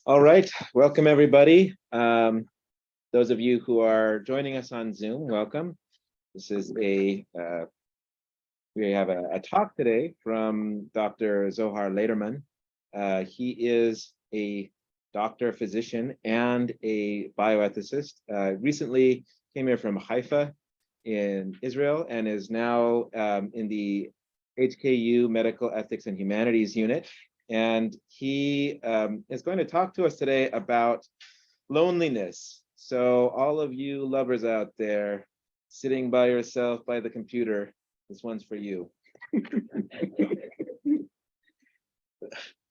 All right, welcome everybody. Those of you who are joining us on Zoom, welcome. This is we have a talk today from Dr. Zohar Lederman. He is a doctor, physician, and a bioethicist. Recently came here from Haifa in Israel and is now in the HKU Medical Ethics and Humanities Unit. And he is going to talk to us today about loneliness. So all of you lovers out there sitting by yourself by the computer, this one's for you.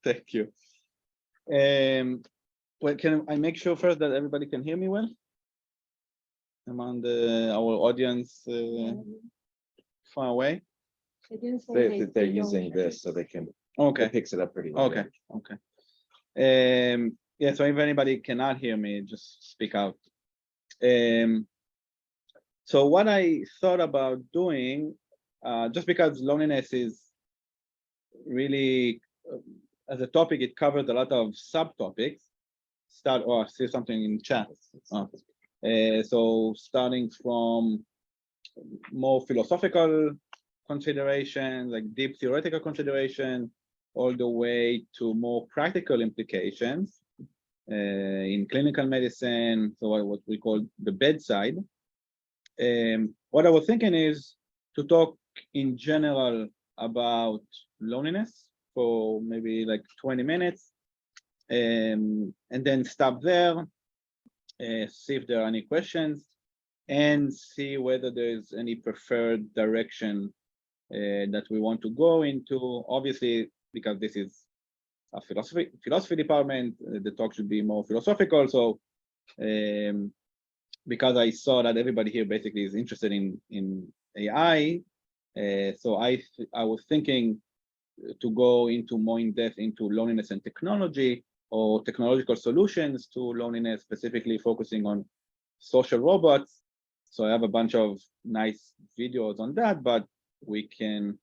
Thank you. Well, can I make sure first that everybody can hear me well? Among our audience far away? They're using this so they can, okay. It picks it up pretty well. Okay, okay. Yeah, so if anybody cannot hear me, just speak out. So what I thought about doing, just because loneliness is really, as a topic, it covers a lot of subtopics. I see something in chat. So starting from more philosophical considerations, like deep theoretical consideration, all the way to more practical implications in clinical medicine, so what we call the bedside. What I was thinking is to talk in general about loneliness for maybe like 20 minutes, and then stop there, see if there are any questions, and see whether there's any preferred direction that we want to go into. Obviously, because this is a philosophy department, the talk should be more philosophical. So because I saw that everybody here basically is interested in AI, so I was thinking to go into more in depth into loneliness and technology, or technological solutions to loneliness, specifically focusing on social robots. So I have a bunch of nice videos on that, but we can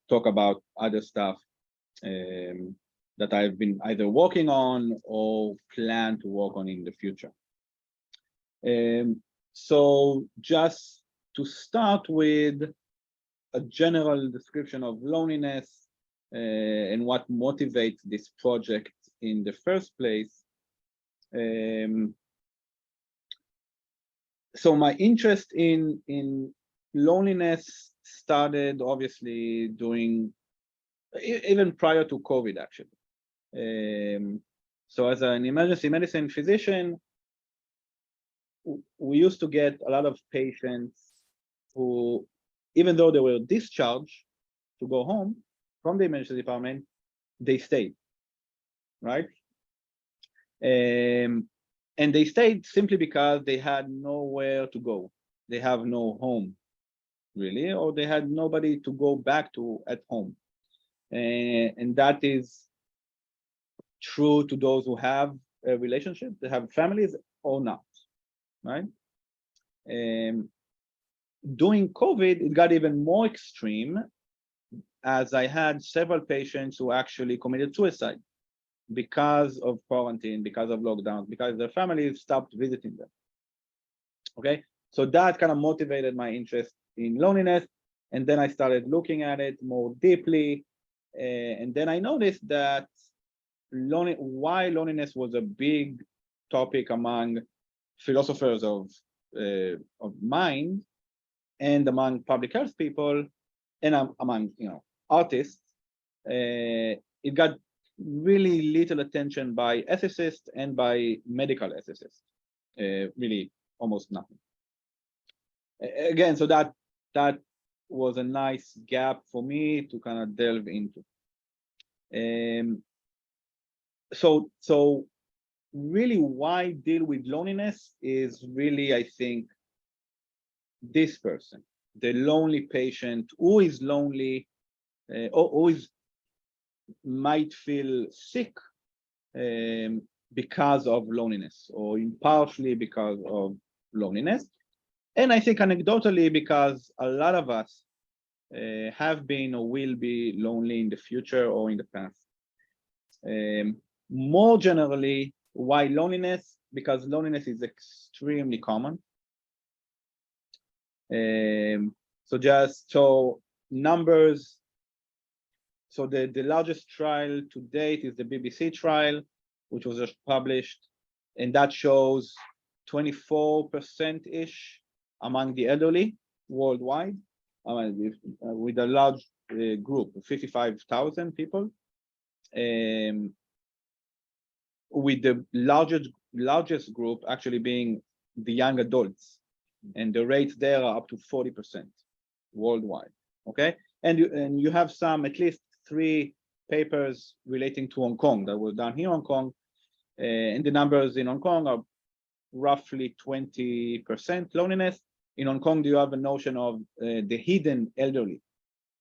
talk about other stuff that I've been either working on or plan to work on in the future. So just to start with a general description of loneliness and what motivates this project in the first place. So my interest in loneliness started obviously during, even prior to COVID, actually. So as an emergency medicine physician, we used to get a lot of patients who, even though they were discharged to go home from the emergency department, they stayed, right? And they stayed simply because they had nowhere to go. They have no home, really, or they had nobody to go back to at home. And that is true to those who have a relationship, they have families or not, right? During COVID, it got even more extreme, as I had several patients who actually committed suicide because of quarantine, because of lockdowns, because their families stopped visiting them. Okay, so that kind of motivated my interest in loneliness. And then I started looking at it more deeply. And then I noticed that why loneliness was a big topic among philosophers of mind and among public health people and among artists. It got really little attention by ethicists and by medical ethicists, really almost nothing. Again, so that was a nice gap for me to kind of delve into. So really, why deal with loneliness is really, I think, this person, the lonely patient who is lonely, or who might feel sick because of loneliness, or partially because of loneliness. And I think anecdotally, because a lot of us have been or will be lonely in the future or in the past. More generally, why loneliness? Because loneliness is extremely common. So numbers. So the largest trial to date is the BBC trial, which was just published, and that shows 24%-ish among the elderly worldwide, with a large group, 55,000 people, with the largest group actually being the young adults, and the rates there are up to 40% worldwide. Okay, and you have at least 3 papers relating to Hong Kong that were done here in Hong Kong, and the numbers in Hong Kong are roughly 20% loneliness. In Hong Kong, you have a notion of the hidden elderly,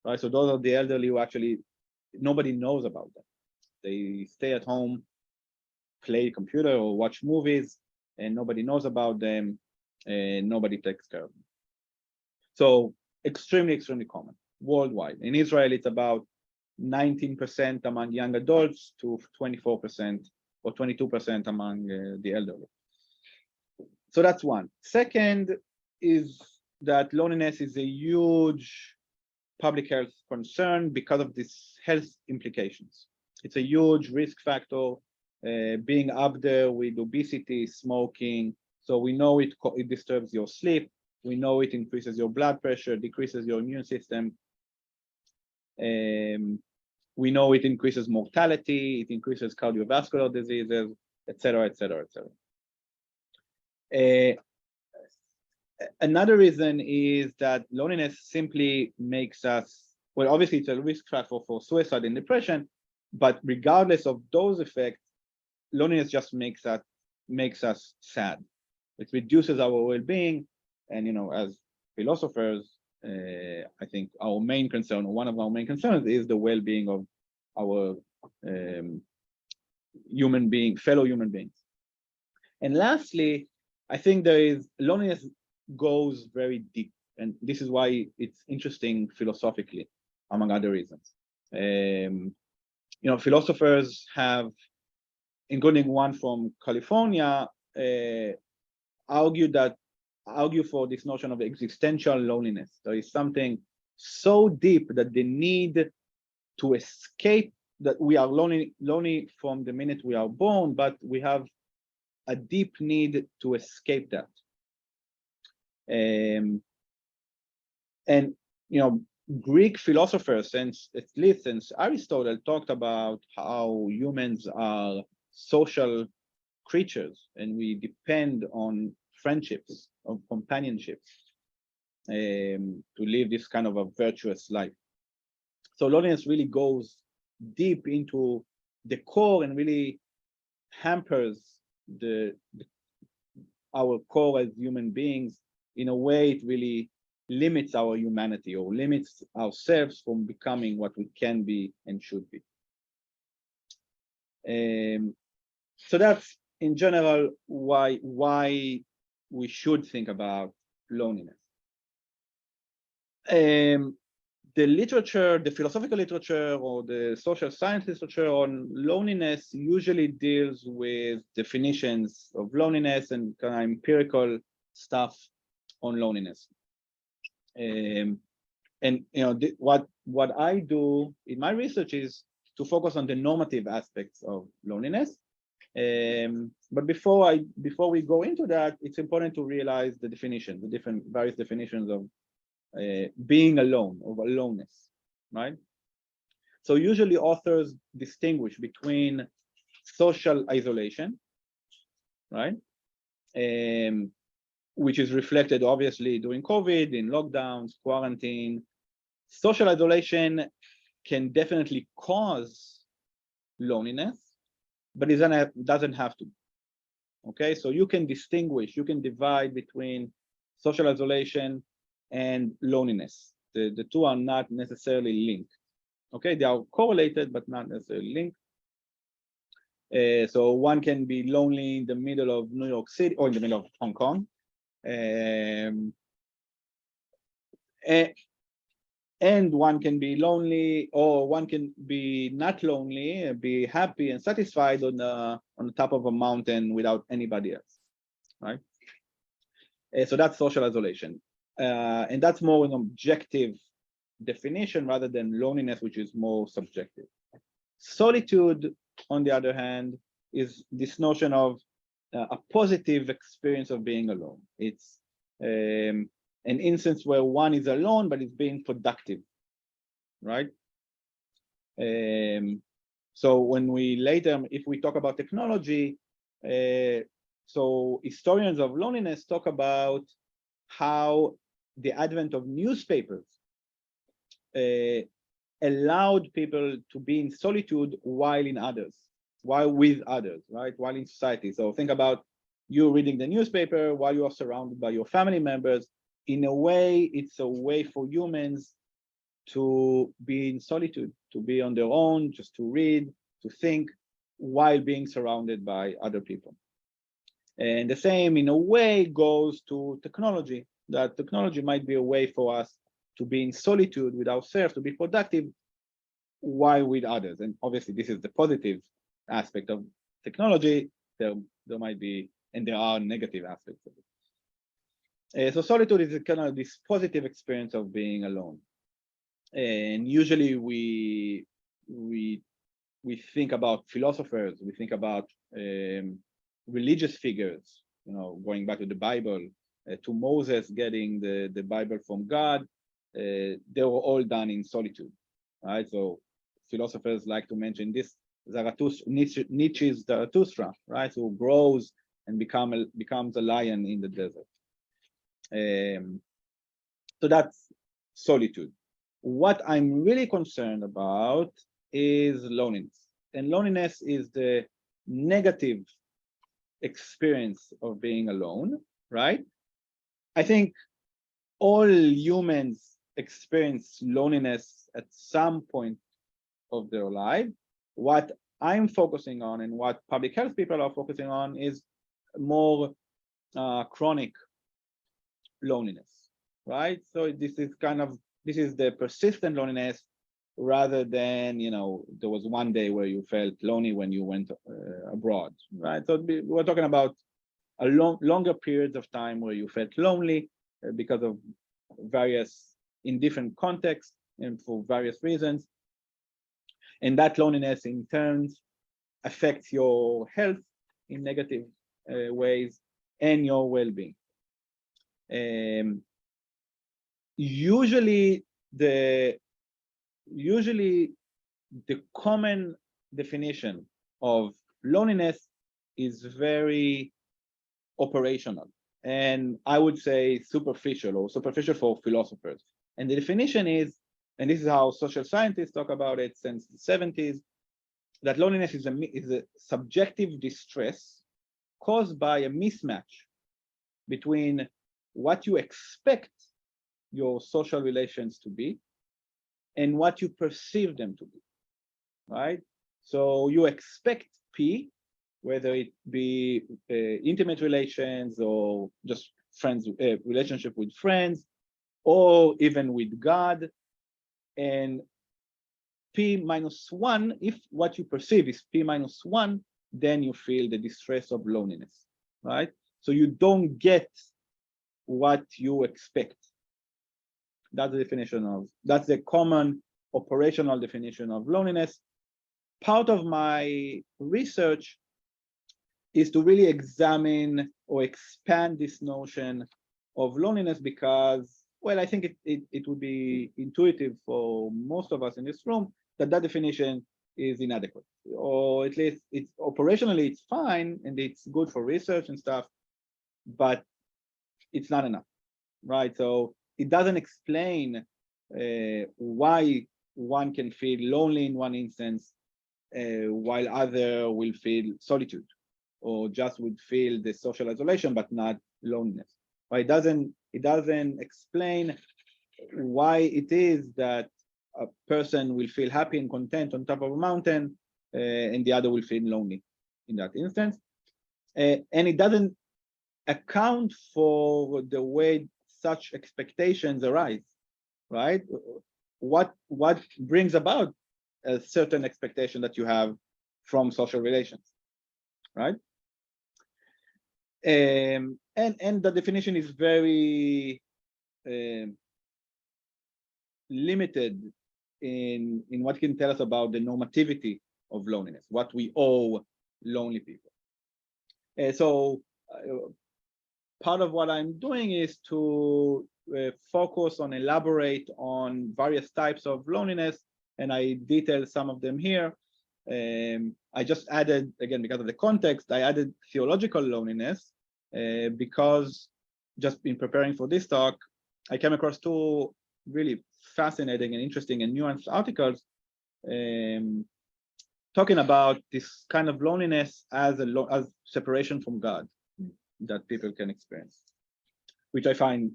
right? So those are the elderly who actually nobody knows about them. They stay at home, play computer or watch movies, and nobody knows about them, and nobody takes care of them. So extremely, extremely common worldwide. In Israel, it's about 19% among young adults to 24% or 22% among the elderly. So that's one. Second is that loneliness is a huge public health concern because of these health implications. It's a huge risk factor, being up there with obesity, smoking. So we know it disturbs your sleep. We know it increases your blood pressure, decreases your immune system. We know it increases mortality, it increases cardiovascular diseases, et cetera, et cetera, et cetera. Another reason is that loneliness simply makes us, well, obviously it's a risk factor for suicide and depression, but regardless of those effects, loneliness just makes us sad. It reduces our well-being, and as philosophers, I think our main concern, or one of our main concerns, is the well-being of our fellow human beings. And lastly, I think loneliness goes very deep, and this is why it's interesting philosophically, among other reasons. Philosophers have, including one from California, argue for this notion of existential loneliness. There is something so deep that the need to escape, that we are lonely from the minute we are born, but we have a deep need to escape that. And Greek philosophers, at least since Aristotle, talked about how humans are social creatures and we depend on friendships, on companionships, to live this kind of a virtuous life. So loneliness really goes deep into the core and really hampers our core as human beings. In a way, it really limits our humanity, or limits ourselves from becoming what we can be and should be. So that's, in general, why we should think about loneliness. The literature, the philosophical literature, or the social science literature on loneliness usually deals with definitions of loneliness and kind of empirical stuff on loneliness. What I do in my research is to focus on the normative aspects of loneliness. But before we go into that, it's important to realize the definition, the various definitions of being alone, of aloneness, right? So usually authors distinguish between social isolation, right? Which is reflected obviously during COVID, in lockdowns, quarantine. Social isolation can definitely cause loneliness, but it doesn't have to. Okay, so you can distinguish, you can divide between social isolation and loneliness. The two are not necessarily linked. Okay, they are correlated, but not necessarily linked. So one can be lonely in the middle of New York City or in the middle of Hong Kong. and one can be lonely, or one can be not lonely, be happy and satisfied on the top of a mountain without anybody else, right? So that's social isolation, and that's more an objective definition rather than loneliness, which is more subjective. Solitude, on the other hand, is this notion of a positive experience of being alone. It's an instance where one is alone, but it's being productive, right? So when we later, if we talk about technology, so historians of loneliness talk about how the advent of newspapers allowed people to be in solitude while with others, right? While in society. So think about you reading the newspaper while you are surrounded by your family members. In a way, it's a way for humans to be in solitude, to be on their own, just to read, to think, while being surrounded by other people. And the same, in a way, goes to technology, that technology might be a way for us to be in solitude with ourselves, to be productive while with others. And obviously, this is the positive aspect of technology. There might be, and there are negative aspects of it. So solitude is kind of this positive experience of being alone. And usually we think about philosophers, we think about religious figures, you know, going back to the Bible, to Moses getting the Bible from God. They were all done in solitude, right? So philosophers like to mention this, Nietzsche's Zarathustra, right? Who grows and becomes a lion in the desert. So that's solitude. What I'm really concerned about is loneliness. And loneliness is the negative experience of being alone, right? I think all humans experience loneliness at some point of their life. What I'm focusing on and what public health people are focusing on is more chronic loneliness, right? So this is the persistent loneliness rather than, you know, there was one day where you felt lonely when you went abroad, right? So we're talking about a longer periods of time where you felt lonely because of in different contexts and for various reasons. And that loneliness in turn affects your health in negative ways and your well-being. Usually the common definition of loneliness is very operational, and I would say superficial for philosophers. And the definition is, and this is how social scientists talk about it since the 70s, that loneliness is a subjective distress caused by a mismatch between what you expect your social relations to be and what you perceive them to be, right? So you expect P, whether it be intimate relations or just friends, relationship with friends, or even with God, and P minus 1, if what you perceive is P minus 1, then you feel the distress of loneliness, right? So you don't get what you expect. That's that's the common operational definition of loneliness. Part of my research is to really examine or expand this notion of loneliness because, well, I think it would be intuitive for most of us in this room that definition is inadequate, or at least it's operationally it's fine and it's good for research and stuff, but it's not enough, right? So it doesn't explain why one can feel lonely in one instance while other will feel solitude, or just would feel the social isolation but not loneliness. Right? It doesn't explain why it is that a person will feel happy and content on top of a mountain and the other will feel lonely in that instance. And it doesn't account for the way such expectations arise, right? what brings about a certain expectation that you have from social relations, right? And the definition is very limited in what it can tell us about the normativity of loneliness, what we owe lonely people. So part of what I'm doing is to focus on, elaborate on various types of loneliness, and I detail some of them here. I just added, again, because of the context, I added theological loneliness because just in preparing for this talk, I came across two really fascinating and interesting and nuanced articles talking about this kind of loneliness as separation from God that people can experience, which I find,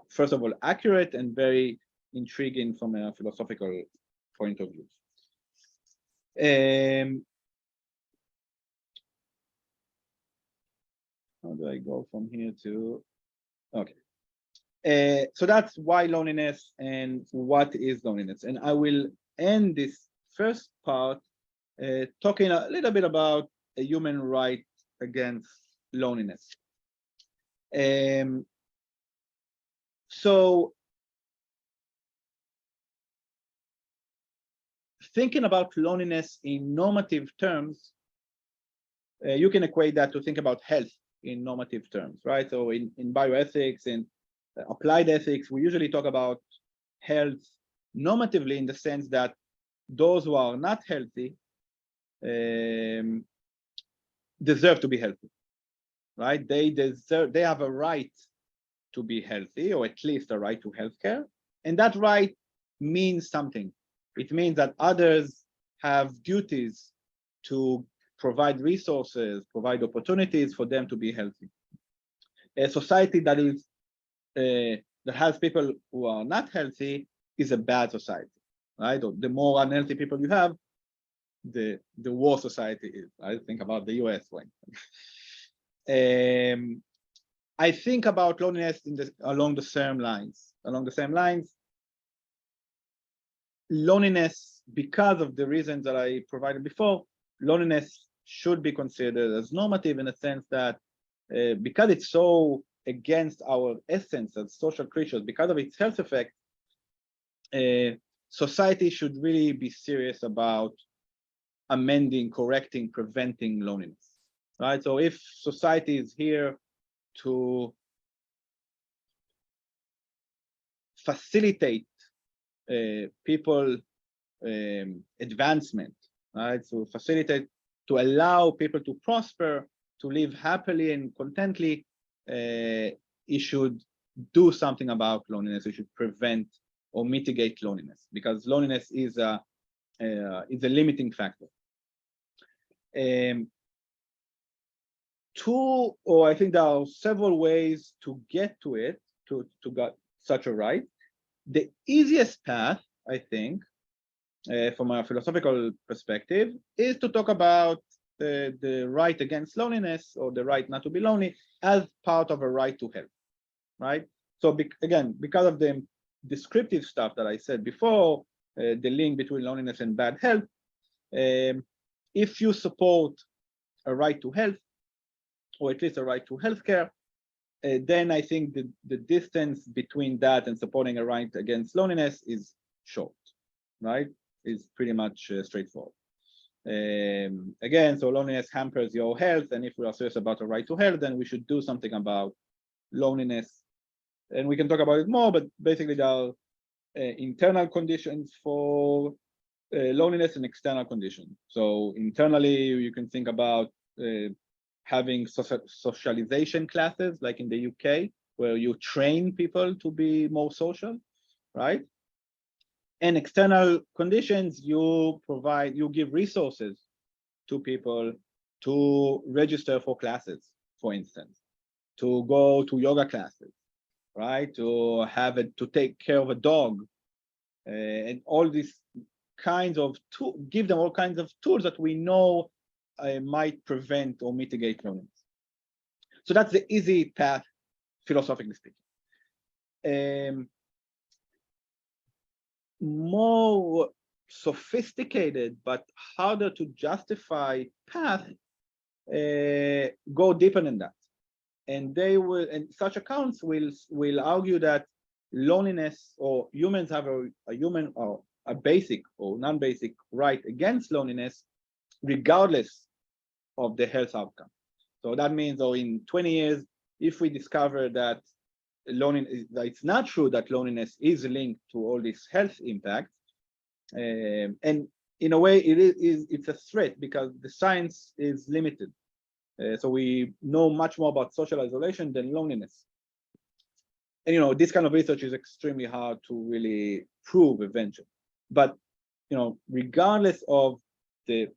first of all, accurate and very intriguing from a philosophical point of view. How do I go from here to, okay. So that's why loneliness and what is loneliness. And I will end this first part talking a little bit about a human right against loneliness. So thinking about loneliness in normative terms, you can equate that to think about health in normative terms, right? So in bioethics and applied ethics, we usually talk about health normatively in the sense that those who are not healthy deserve to be healthy, right? They have a right to be healthy, or at least a right to healthcare, and that right means something. It means that others have duties to provide resources, provide opportunities for them to be healthy. A society that is that has people who are not healthy is a bad society, right? Or the more unhealthy people you have, the worse society is. I think about the US one. I think about loneliness along the same lines. Loneliness, because of the reasons that I provided before, loneliness should be considered as normative in the sense that because it's so against our essence as social creatures, because of its health effect, society should really be serious about amending, correcting, preventing loneliness, right? So if society is here to facilitate people advancement, right? So facilitate, to allow people to prosper, to live happily and contently, it should do something about loneliness. It should prevent or mitigate loneliness, because loneliness is a limiting factor. I think there are several ways to get to it, to get such a right. The easiest path, I think, from a philosophical perspective, is to talk about the right against loneliness, or the right not to be lonely, as part of a right to health, right? So again, because of the descriptive stuff that I said before, the link between loneliness and bad health, if you support a right to health, or at least a right to healthcare, then I think the distance between that and supporting a right against loneliness is short, right? Is pretty much straightforward. Again, so loneliness hampers your health, and if we are serious about a right to health, then we should do something about loneliness. And we can talk about it more, but basically there are internal conditions for loneliness and external conditions. So internally, you can think about having socialization classes, like in the UK, where you train people to be more social, right? And external conditions, you give resources to people to register for classes, for instance, to go to yoga classes, right? To take care of a dog, and all these kinds of give them all kinds of tools that we know might prevent or mitigate loneliness. So that's the easy path, philosophically speaking. more sophisticated but harder to justify path go deeper than that. And they will, and such accounts will argue that loneliness, or humans have a human or a basic or non-basic right against loneliness, regardless of the health outcome. So that means, or in 20 years, if we discover that loneliness, it's not true that loneliness is linked to all these health impacts, and in a way, it's a threat because the science is limited. So we know much more about social isolation than loneliness. And this kind of research is extremely hard to really prove eventually. But regardless of the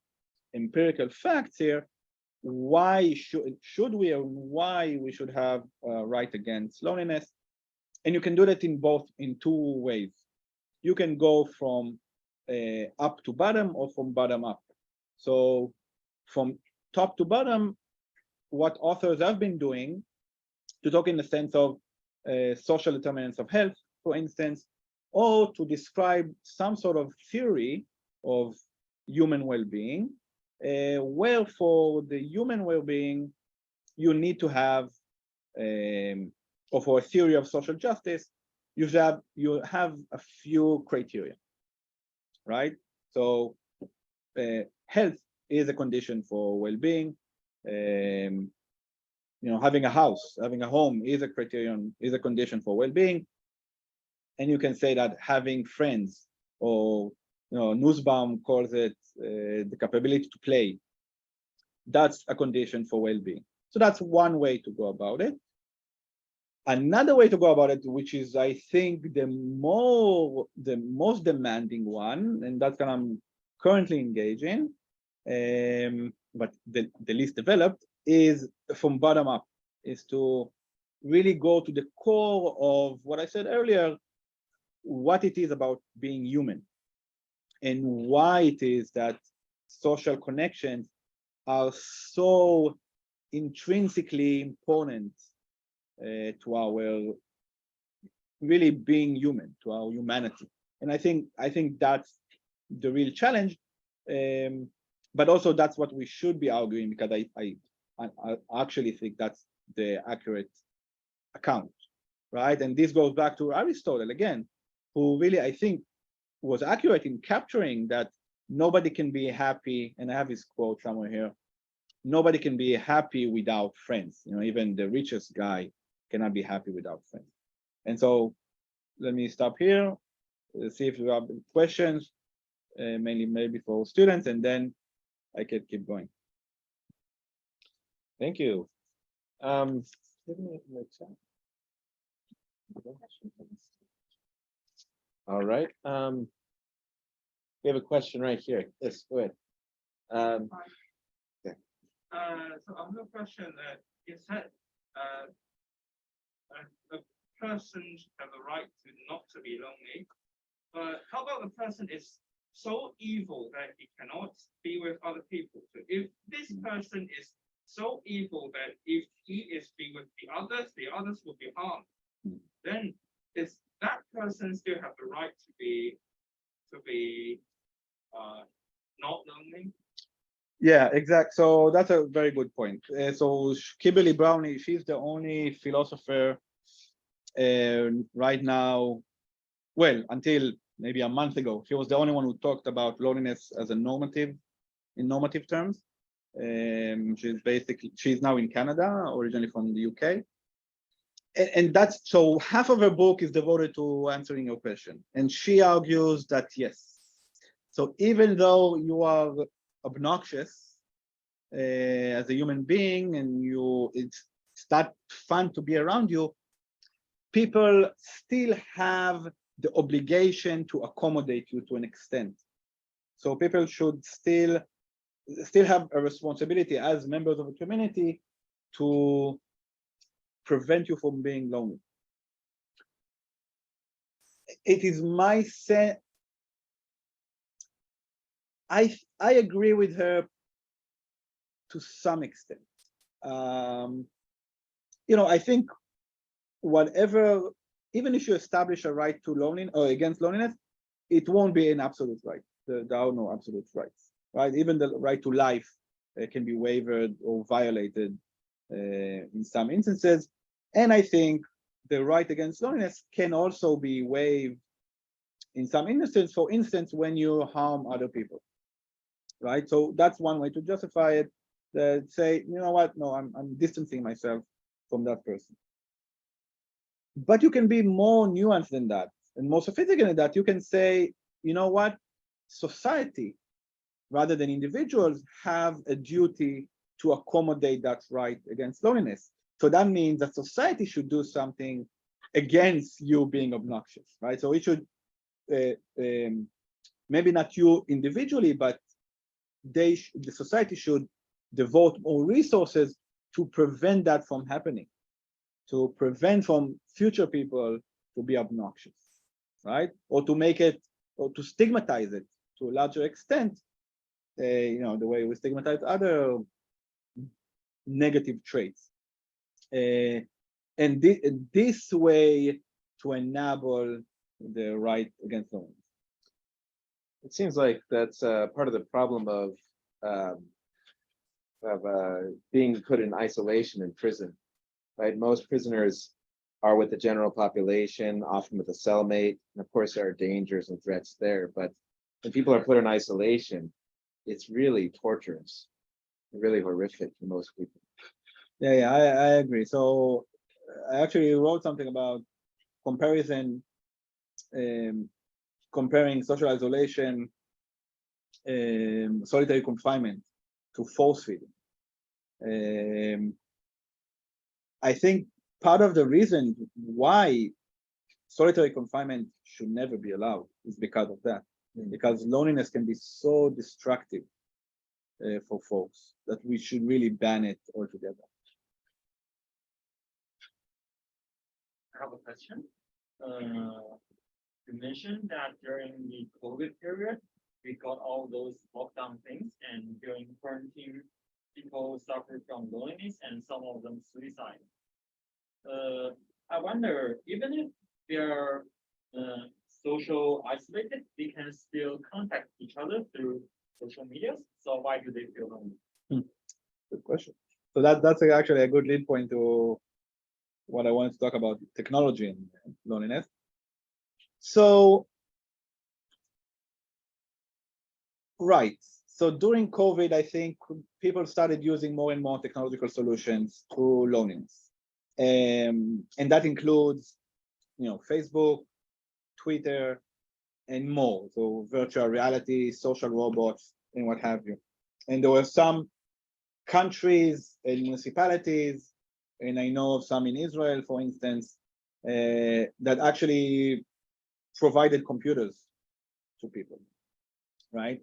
empirical facts here, why should we, or why we should have a right against loneliness? And you can do that in two ways. You can go from up to bottom, or from bottom up. So from top to bottom, what authors have been doing, to talk in the sense of social determinants of health, for instance, or to describe some sort of theory of human well-being, where for the human well-being, you need to have, or for a theory of social justice, you have a few criteria, right? So health is a condition for well-being. Having a house, having a home is a condition for well-being. And you can say that having friends, or Nussbaum calls it the capability to play, that's a condition for well-being. So that's one way to go about it. Another way to go about it, which is, I think, the most demanding one, and that's what I'm currently engaging, but the least developed, is from bottom up, is to really go to the core of what I said earlier, what it is about being human, and why it is that social connections are so intrinsically important to our really being human, to our humanity. And I think that's the real challenge, but also that's what we should be arguing, because I actually think that's the accurate account, right? And this goes back to Aristotle again, who really, I think, was accurate in capturing that nobody can be happy, and I have his quote somewhere here, nobody can be happy without friends. Even the richest guy cannot be happy without friends. And so let me stop here, see if you have questions, mainly maybe for students, and then I can keep going. Thank you. All right. We have a question right here. Yes, go ahead. So I have a question that you said a person have a right not to be lonely, but how about a person is so evil that he cannot be with other people? So if this person is so evil that if he is be with the others will be harmed, then is that person still have the right to be not lonely? Yeah, exactly. So that's a very good point. So Kimberly Brownie, she's the only philosopher right now, well, until maybe a month ago, she was the only one who talked about loneliness as a normative, in normative terms. She's now in Canada, originally from the UK. And that's, so half of her book is devoted to answering your question. And she argues that yes. So even though you are obnoxious as a human being, and it's not fun to be around you, people still have the obligation to accommodate you to an extent. So people should still have a responsibility as members of a community to prevent you from being lonely. It is my sense, I agree with her to some extent. I think whatever, even if you establish a right to loneliness or against loneliness, it won't be an absolute right. There are no absolute rights, right? Even the right to life can be wavered or violated in some instances. And I think the right against loneliness can also be waived in some instances, for instance, when you harm other people, right? So that's one way to justify it. Say, you know what, no, I'm distancing myself from that person. But you can be more nuanced than that and more sophisticated than that. You can say, you know what, society, rather than individuals, have a duty to accommodate that right against loneliness. So that means that society should do something against you being obnoxious, right? So it should, maybe not you individually, but the society should devote more resources to prevent that from happening, to prevent from future people to be obnoxious, right? Or to make it, or to stigmatize it to a larger extent, you know, the way we stigmatize other negative traits. And this way to enable the right against loneliness. It seems like that's part of the problem of being put in isolation in prison, right? Most prisoners are with the general population, often with a cellmate, and of course there are dangers and threats there. But when people are put in isolation, it's really torturous, really horrific for most people. Yeah, I agree. So I actually wrote something about comparison, comparing social isolation, solitary confinement to force feeding. I think part of the reason why solitary confinement should never be allowed is because of that, because loneliness can be so destructive for folks that we should really ban it altogether. I have a question. You mentioned that during the COVID period, we got all those lockdown things, and during quarantine, people suffer from loneliness and some of them suicide. I wonder, even if they are social isolated, they can still contact each other through social media. So why do they feel lonely? Good question. So that's actually a good lead point to what I wanted to talk about, technology and loneliness. So, right. So during COVID, I think people started using more and more technological solutions to loneliness. And that includes, you know, Facebook, Twitter, and more. So virtual reality, social robots, and what have you. And there were some countries and municipalities, and I know of some in Israel, for instance, that actually provided computers to people, right?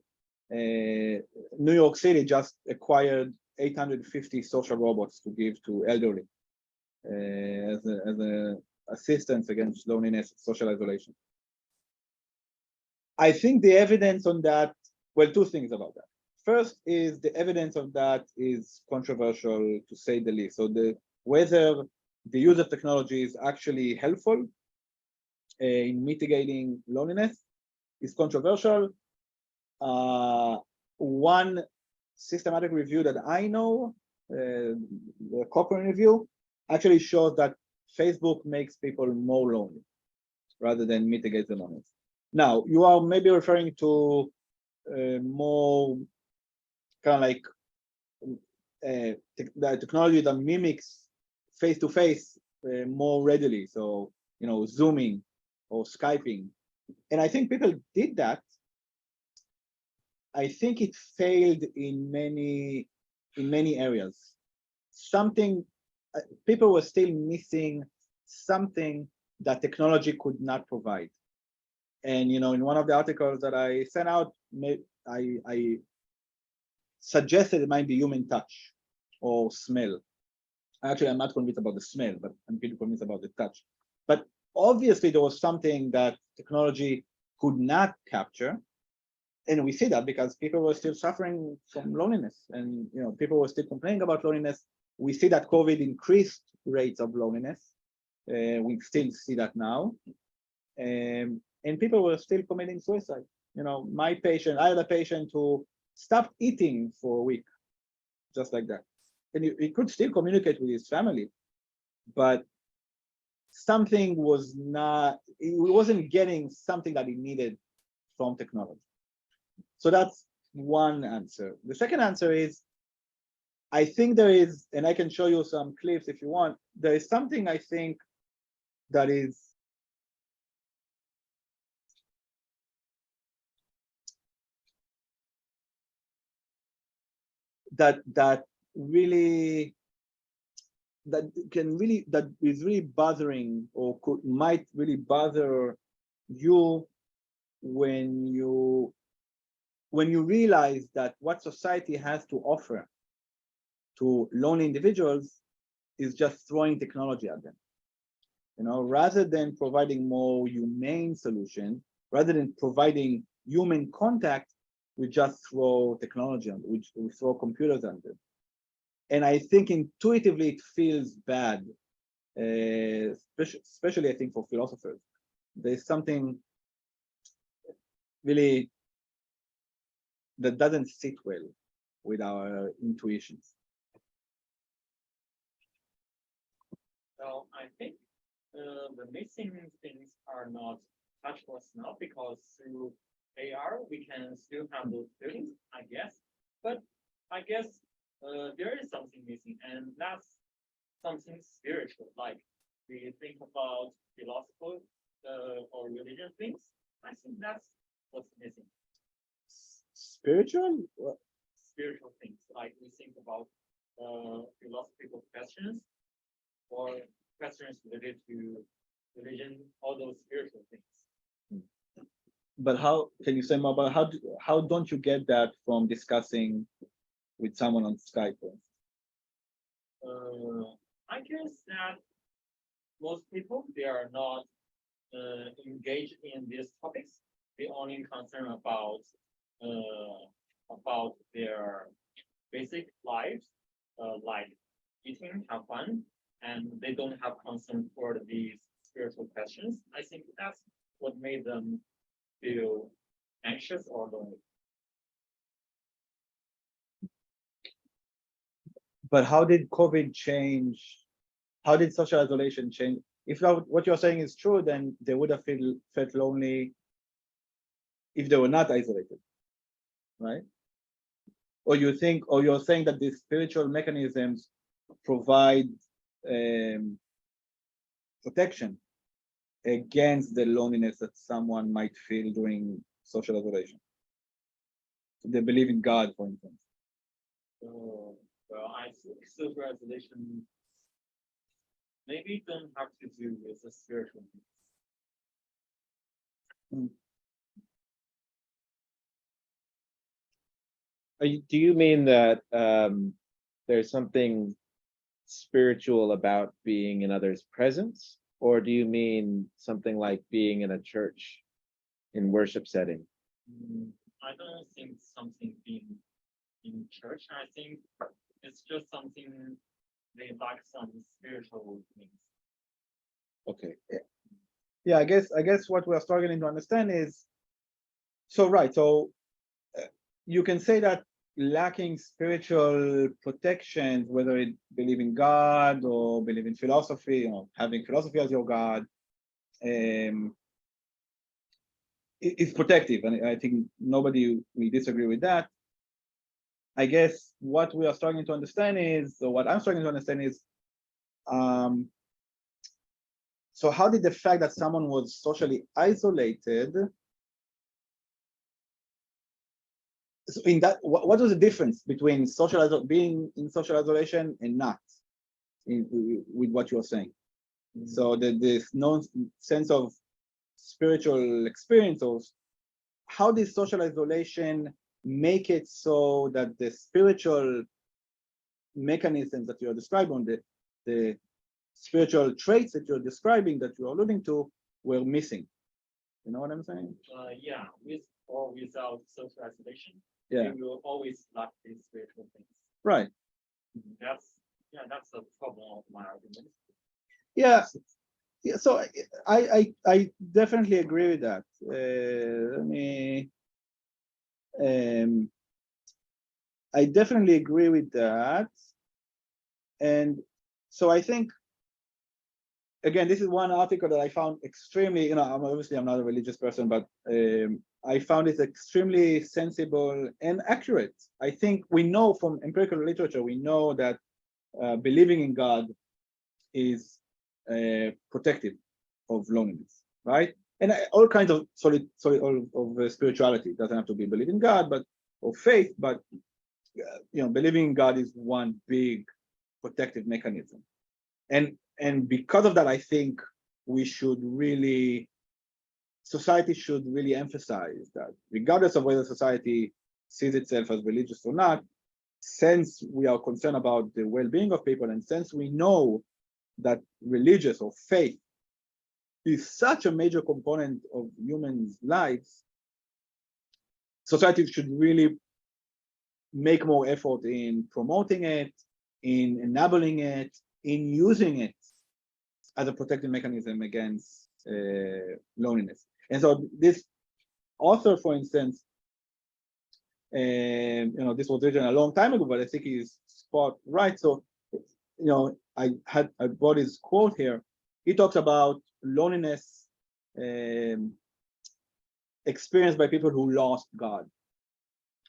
New York City just acquired 850 social robots to give to elderly as a assistance against loneliness, social isolation. I think the evidence on that, well, two things about that. First is the evidence of that is controversial, to say the least. So whether the use of technology is actually helpful in mitigating loneliness is controversial. One systematic review that I know, the Cochrane review, actually shows that Facebook makes people more lonely rather than mitigate the loneliness. Now, you are maybe referring to more kind of like the technology that mimics face-to-face more readily. So, you know, Zooming or Skyping. And I think people did that. I think it failed in many areas. Something, people were still missing something that technology could not provide. And, you know, in one of the articles that I sent out, I suggested it might be human touch or smell. Actually, I'm not convinced about the smell, but I'm pretty convinced about the touch. But obviously, there was something that technology could not capture. And we see that because people were still suffering from loneliness, and, you know, people were still complaining about loneliness. We see that COVID increased rates of loneliness. We still see that now. and people were still committing suicide. My patient, I had a patient who stopped eating for a week, just like that. And he could still communicate with his family, but something was not, he wasn't getting something that he needed from technology. So that's one answer. The second answer is, I think there is, and I can show you some clips if you want, there is something I think that is that really that is really bothering, or might really bother you when you realize that what society has to offer to lonely individuals is just throwing technology at them. Rather than providing more humane solution, rather than providing human contact, we just throw technology on, we throw computers on them. And I think intuitively it feels bad, especially I think for philosophers. There's something really that doesn't sit well with our intuitions. So I think the missing things are not touchless now, because through AR we can still have those feelings, I guess. But I guess there is something missing, and that's something spiritual. Like we think about philosophical or religious things. I think that's what's missing. Spiritual? Spiritual things, like we think about philosophical questions or questions related to religion, all those spiritual things. But how can you say more about how don't you get that from discussing with someone on Skype? I guess that most people, they are not engaged in these topics. They only concerned about their basic lives, like eating, have fun, and they don't have concern for these spiritual questions. I think that's what made them feel anxious or lonely. But how did COVID change? How did social isolation change? If what you're saying is true, then they would have felt lonely if they were not isolated, right? Or you're saying that these spiritual mechanisms provide protection against the loneliness that someone might feel during social isolation. So they believe in God, for instance. Well, I think social isolation maybe don't have to do with the spiritual things. Do you mean that there's something spiritual about being in others' presence, or do you mean something like being in a church in worship setting? I don't think something being in church. I think it's just something they lack some spiritual things. Okay. Yeah, I guess what we're struggling to understand is, so you can say that lacking spiritual protection, whether it believe in God or believe in philosophy, having philosophy as your God, is protective, and I think nobody will disagree with that. I guess what we are struggling to understand is, or what I'm struggling to understand is, so how did the fact that someone was socially isolated, so in that, what was the difference between being in social isolation and not, with what you're saying? So there's no sense of spiritual experience, or how did social isolation make it so that the spiritual mechanisms that you're describing, the spiritual traits that you're describing, that you're alluding to, were missing? You know what I'm saying? Yeah, with or without social isolation, Yeah, we will always lack these spiritual things. right. That's the problem of my argument. Yeah, Yeah, so I definitely agree with that. I definitely agree with that. And so I think, again, this is one article that I found extremely, obviously I'm not a religious person, but I found it extremely sensible and accurate. I think we know from empirical literature, we know that believing in God is protective of loneliness, right? And all kinds of spirituality. It doesn't have to be believing in God, but or faith, but believing in God is one big protective mechanism. And because of that, I think society should really emphasize that, regardless of whether society sees itself as religious or not, since we are concerned about the well-being of people, and since we know that religious or faith is such a major component of humans' lives, society should really make more effort in promoting it, in enabling it, in using it as a protective mechanism against loneliness. And so this author, for instance, this was written a long time ago, but I think he's spot right. So, I brought his quote here. He talks about loneliness experienced by people who lost God,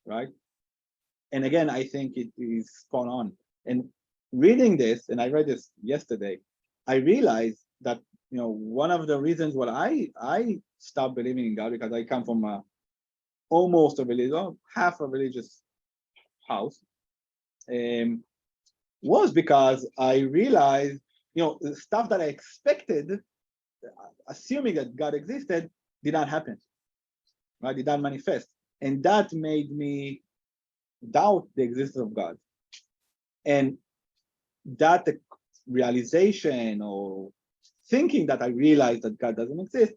right? And again, I think it is spot on. And reading this, and I read this yesterday, I realized that one of the reasons why I stopped believing in God, because I come from almost a religious, half a religious house, was because I realized, the stuff that I expected, assuming that God existed, did not happen, right? Did not manifest. And that made me doubt the existence of God. And that realization or thinking that I realized that God doesn't exist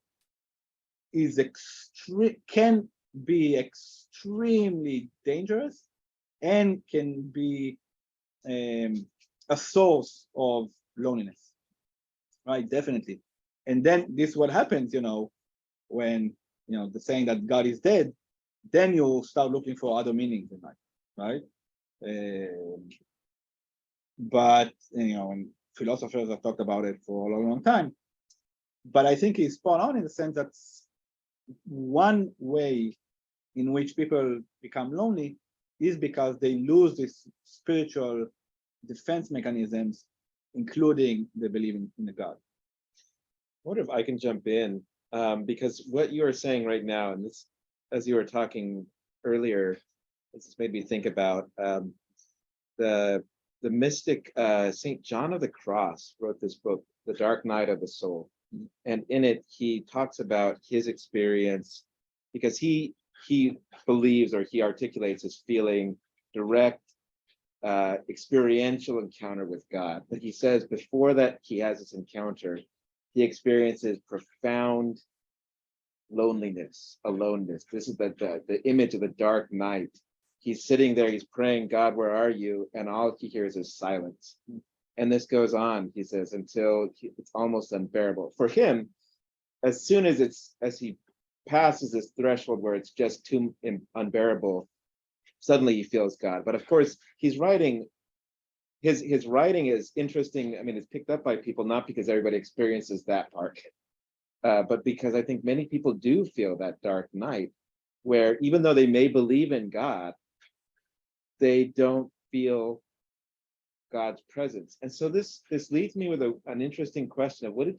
can be extremely dangerous and can be a source of loneliness, right? Definitely. And then this is what happens, when the saying that God is dead, then you'll start looking for other meanings in life, right? But and philosophers have talked about it for a long, long time. But I think he's spot on in the sense that one way in which people become lonely is because they lose these spiritual defense mechanisms, including the believing in the God. I wonder if I can jump in, because what you are saying right now, and this, as you were talking earlier, this made me think about the mystic Saint John of the Cross wrote this book, The Dark Night of the Soul, and in it he talks about his experience, because he believes, or he articulates his feeling direct experiential encounter with God. But he says before that he has this encounter, he experiences profound loneliness, aloneness. This is the image of the dark night. He's sitting there, he's praying, God, where are you? And all he hears is silence. And this goes on, he says, until it's almost unbearable. For him, as soon as he passes this threshold where it's just too unbearable, suddenly he feels God. But of course, he's writing, his writing is interesting. I mean, it's picked up by people, not because everybody experiences that part, but because I think many people do feel that dark night, where even though they may believe in God, they don't feel God's presence. And so this leads me with an interesting question of what do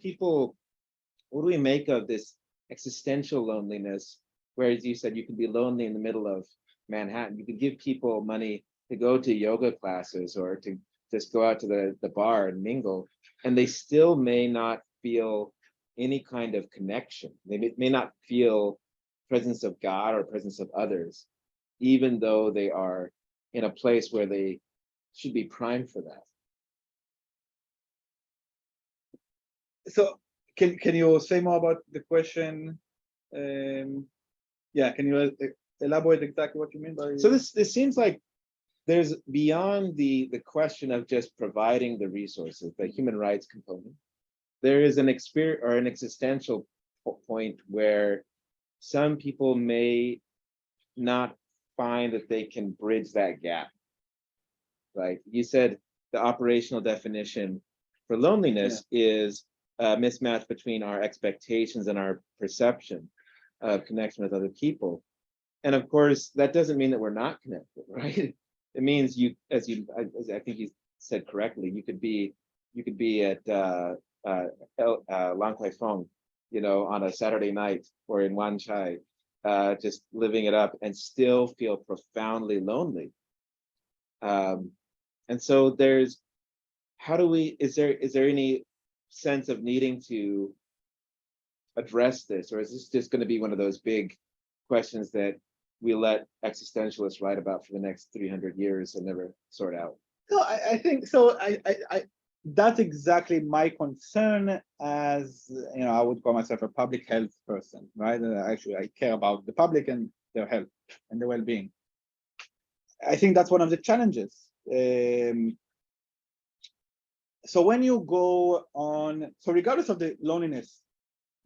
we make of this existential loneliness, where, as you said, you can be lonely in the middle of Manhattan. You could give people money to go to yoga classes or to just go out to the bar and mingle, and they still may not feel any kind of connection. They may not feel presence of God or presence of others, even though they are in a place where they should be primed for that. So can you say more about the question? Yeah, can you elaborate exactly what you mean by? So this seems like there's beyond the question of just providing the resources, the human rights component. there is an experience or an existential point where some people may not find that they can bridge that gap. Right? You said the operational definition for loneliness is a mismatch between our expectations and our perception of connection with other people. And of course, that doesn't mean that we're not connected, right? It means you, as I think you said correctly, you could be at Lang Kwai Fong, on a Saturday night or in Wan Chai, just living it up and still feel profoundly lonely. And so is there any sense of needing to address this, or is this just going to be one of those big questions that we let existentialists write about for the next 300 years and never sort out? No, I think so. I that's exactly my concern. As I would call myself a public health person, right? Actually, I care about the public and their health and their well-being. I think that's one of the challenges. So when you go on, so regardless of the loneliness,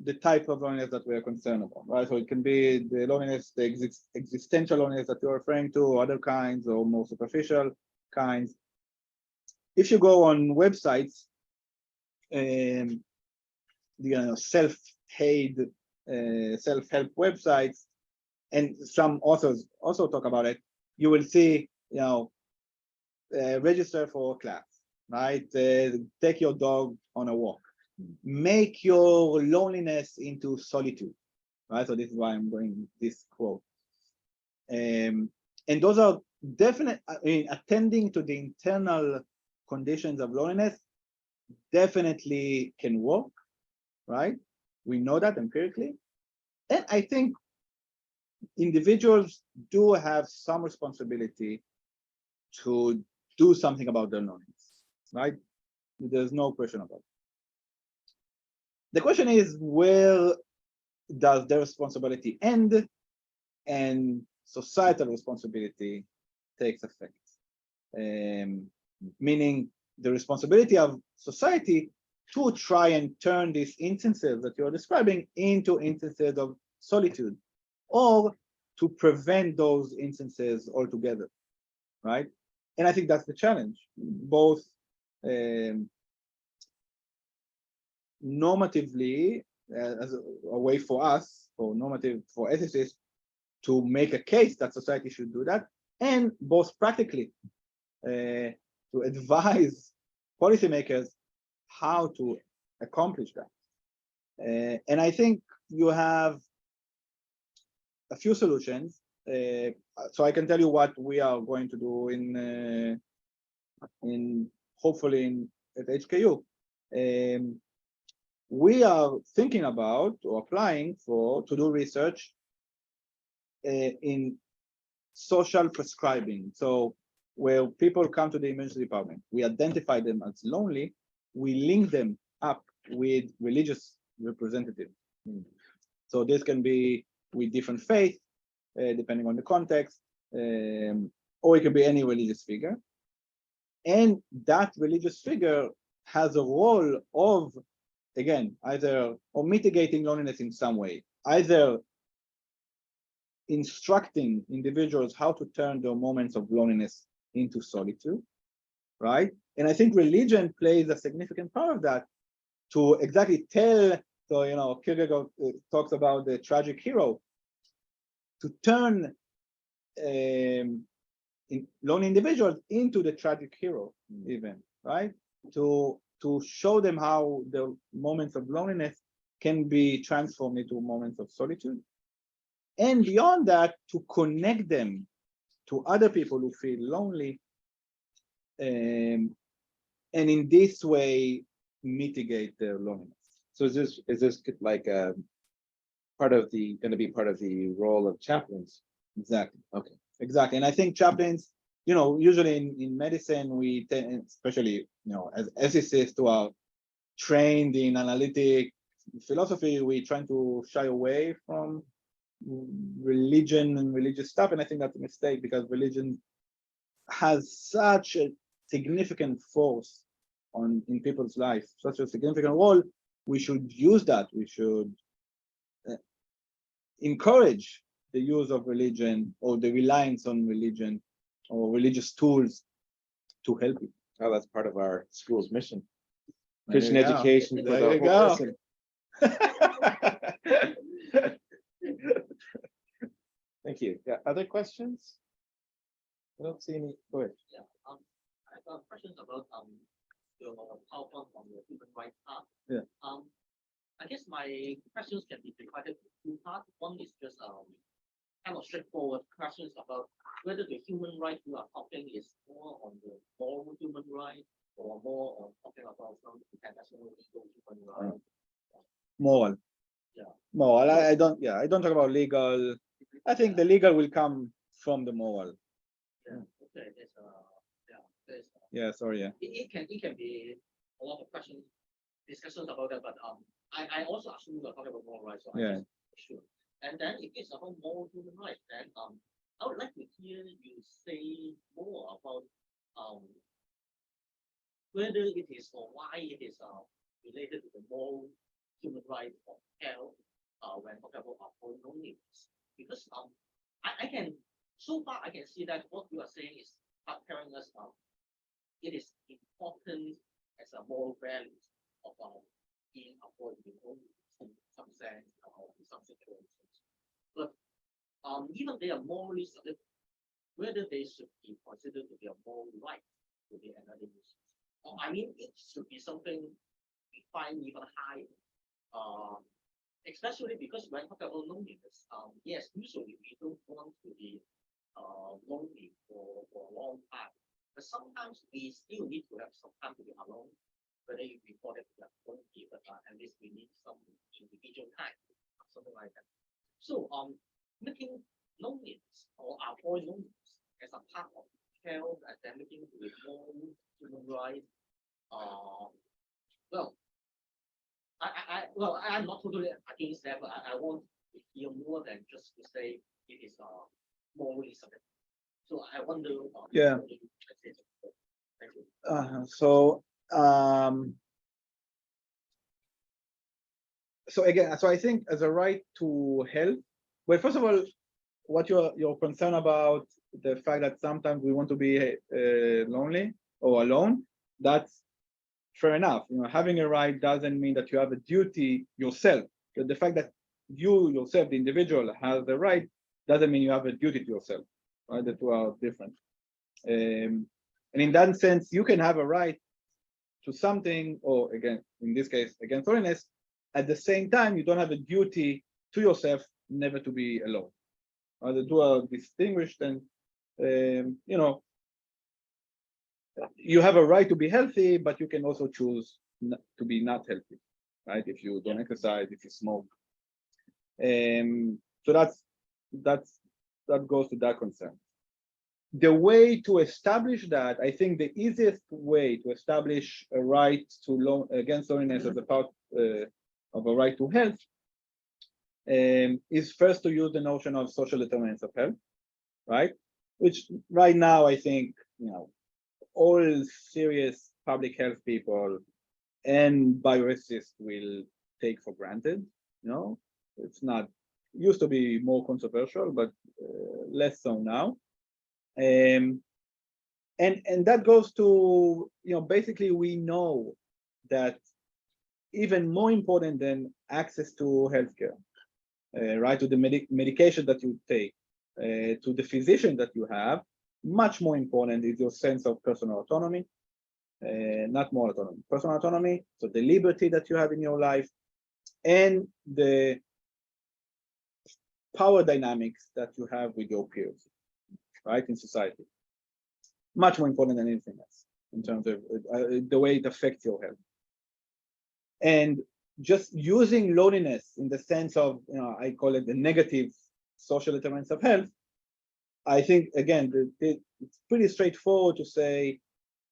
the type of loneliness that we are concerned about, right? So it can be the loneliness, the existential loneliness that you're referring to, or other kinds, or more superficial kinds. If you go on websites, self-help websites, and some authors also talk about it, you will see, register for a class, right? Take your dog on a walk. Make your loneliness into solitude, right? So this is why I'm going this quote. And those are definite. Attending to the internal conditions of loneliness definitely can work, right? We know that empirically. And I think individuals do have some responsibility to do something about their loneliness, right? There's no question about it. The question is, where does their responsibility end and societal responsibility takes effect? Meaning the responsibility of society to try and turn these instances that you're describing into instances of solitude, or to prevent those instances altogether, right? And I think that's the challenge, both normatively, as a way for us, for ethicists, to make a case that society should do that, and both practically to advise policymakers how to accomplish that. And I think you have a few solutions. So I can tell you what we are going to do hopefully at HKU. We are thinking about or applying to do research in social prescribing. So where people come to the emergency department, we identify them as lonely, we link them up with religious representatives. So this can be with different faith, depending on the context, or it can be any religious figure. And that religious figure has a role of, again, either mitigating loneliness in some way, either instructing individuals how to turn their moments of loneliness into solitude, right? And I think religion plays a significant part of that, to exactly tell. So, Kierkegaard talks about the tragic hero, to turn lonely individuals into the tragic hero, even, right? To show them how the moments of loneliness can be transformed into moments of solitude. And beyond that, to connect them to other people who feel lonely, and in this way mitigate their loneliness. So is this like a going to be part of the role of chaplains? Exactly. Okay. Exactly. And I think chaplains, usually in medicine, we tend, especially, as ethicists who are trained in analytic philosophy, we try to shy away from religion and religious stuff. And I think that's a mistake, because religion has such a significant force in people's life, such a significant role we should use that. We should encourage the use of religion or the reliance on religion or religious tools to help you. Oh, that's part of our school's mission. There Christian you go. education for There the you whole go. person. Thank you. Yeah, other questions? I don't see any. Go ahead. Yeah, I have questions about your PowerPoint on the human rights part. Yeah. I guess my questions can be divided into two parts. One is just kind of straightforward questions about whether the human rights you are talking is more on the moral human right or more on talking about some international legal human right. Moral. Yeah. Moral. I don't. Yeah, I don't talk about legal. I think the legal will come from the moral. Yeah. Okay. There's there's Yeah. Sorry. Yeah. it can be a lot of questions, discussions about that, but I also assume you're talking about moral rights, so Yeah. sure. And then if it's about moral human rights, then I would like to hear you say more about whether it is or why it is related to the moral human rights of health when talking about our loneliness. Because I can so far I can see that what you are saying is telling us it is important as a moral value of being avoiding loneliness in some sense or in some situations. But even they are morally subjective, whether they should be considered to be a moral right to be another issue. I mean, it should be something we find even higher. Especially because when talking about loneliness, yes, usually we don't want to be lonely for a long time. But sometimes we still need to have some time to be alone, whether you report it to that lonely, but at least we need some individual time, something like that. So making loneliness or avoid loneliness as a part of health and then looking to the more human rights. Well, I'm not totally against that, but I want to hear more than just to say it is morally subjective. So I wonder. Yeah. Thank you. So again, so I think as a right to health, well, first of all, what you're concerned about the fact that sometimes we want to be lonely or alone, that's fair enough. You know, having a right doesn't mean that you have a duty yourself. But the fact that you yourself, the individual, has the right doesn't mean you have a duty to yourself. Right? The two are different. And in that sense, you can have a right to something, or again, in this case, against loneliness. At the same time, you don't have a duty to yourself never to be alone. The two are distinguished, and you know, you have a right to be healthy, but you can also choose to be not healthy, right? If you don't exercise, if you smoke. So that goes to that concern. The way to establish that, I think the easiest way to establish a right to against loneliness as a part of a right to health is first to use the notion of social determinants of health, right? Which right now I think, you know, all serious public health people and bioethicists will take for granted. You know, it's not, used to be more controversial, but less so now. And that goes to, you know, basically we know that even more important than access to healthcare, right, to the medication that you take, to the physician that you have, much more important is your sense of personal autonomy, not more autonomy, personal autonomy. So the liberty that you have in your life and the power dynamics that you have with your peers, right, in society. Much more important than anything else in terms of the way it affects your health. And just using loneliness in the sense of, you know, I call it the negative social determinants of health. I think again, it's pretty straightforward to say,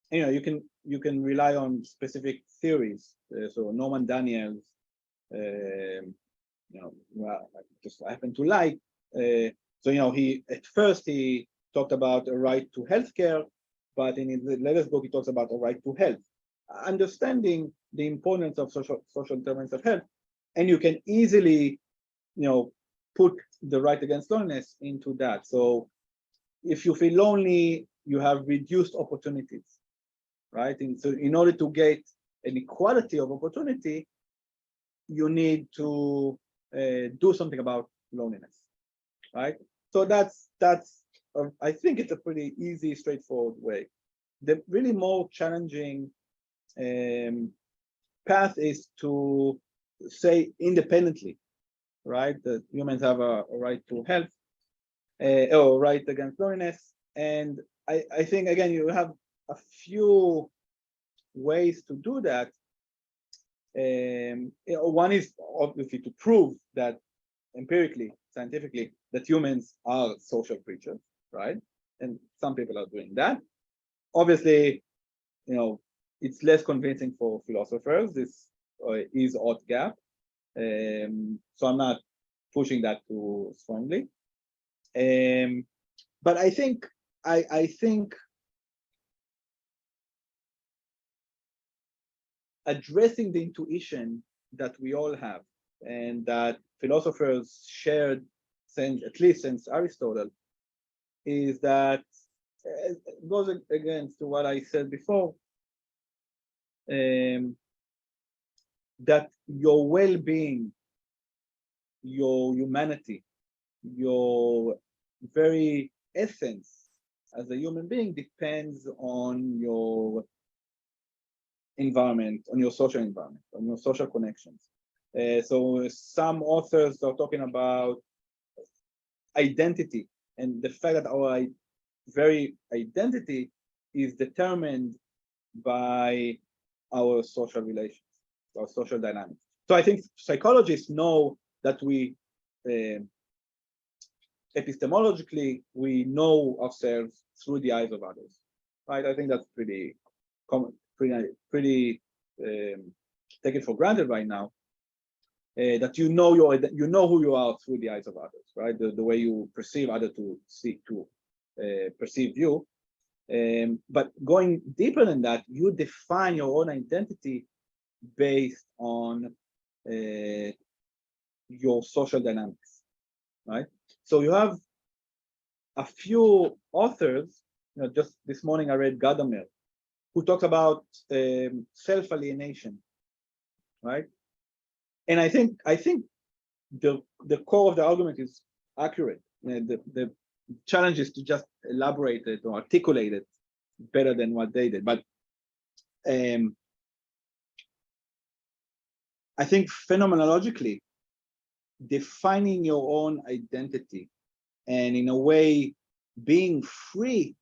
you know, you can rely on specific theories. So Norman Daniels, you know, I just happen to like. So, you know, at first he talked about a right to healthcare, but in his latest book he talks about a right to health. understanding the importance of social determinants of health, and you can easily, put the right against loneliness into that. So if you feel lonely, you have reduced opportunities, right? And so in order to get an equality of opportunity, you need to do something about loneliness, right? So that's I think it's a pretty easy, straightforward way. The really more challenging path is to say independently, right, that humans have a right to health or right against loneliness. And I think, again, you have a few ways to do that. One is obviously to prove that empirically, scientifically, that humans are social creatures, right? And some people are doing that. Obviously, it's less convincing for philosophers. This is odd gap. So I'm not pushing that too strongly. But I think addressing the intuition that we all have and that philosophers shared at least since Aristotle, is that it goes against what I said before, that your well-being, your humanity, your very essence as a human being depends on your environment, on your social environment, on your social connections. So some authors are talking about identity and the fact that our very identity is determined by our social relations, our social dynamics. So I think psychologists know that we epistemologically, we know ourselves through the eyes of others, right? I think that's pretty common, pretty taken for granted right now. That you know who you are through the eyes of others, right? The way you perceive others to perceive you. But going deeper than that, you define your own identity based on your social dynamics, right? So you have a few authors, just this morning I read Gadamer, who talks about self-alienation, right? And I think the core of the argument is accurate. The challenge is to just elaborate it or articulate it better than what they did. But I think phenomenologically, defining your own identity and in a way being free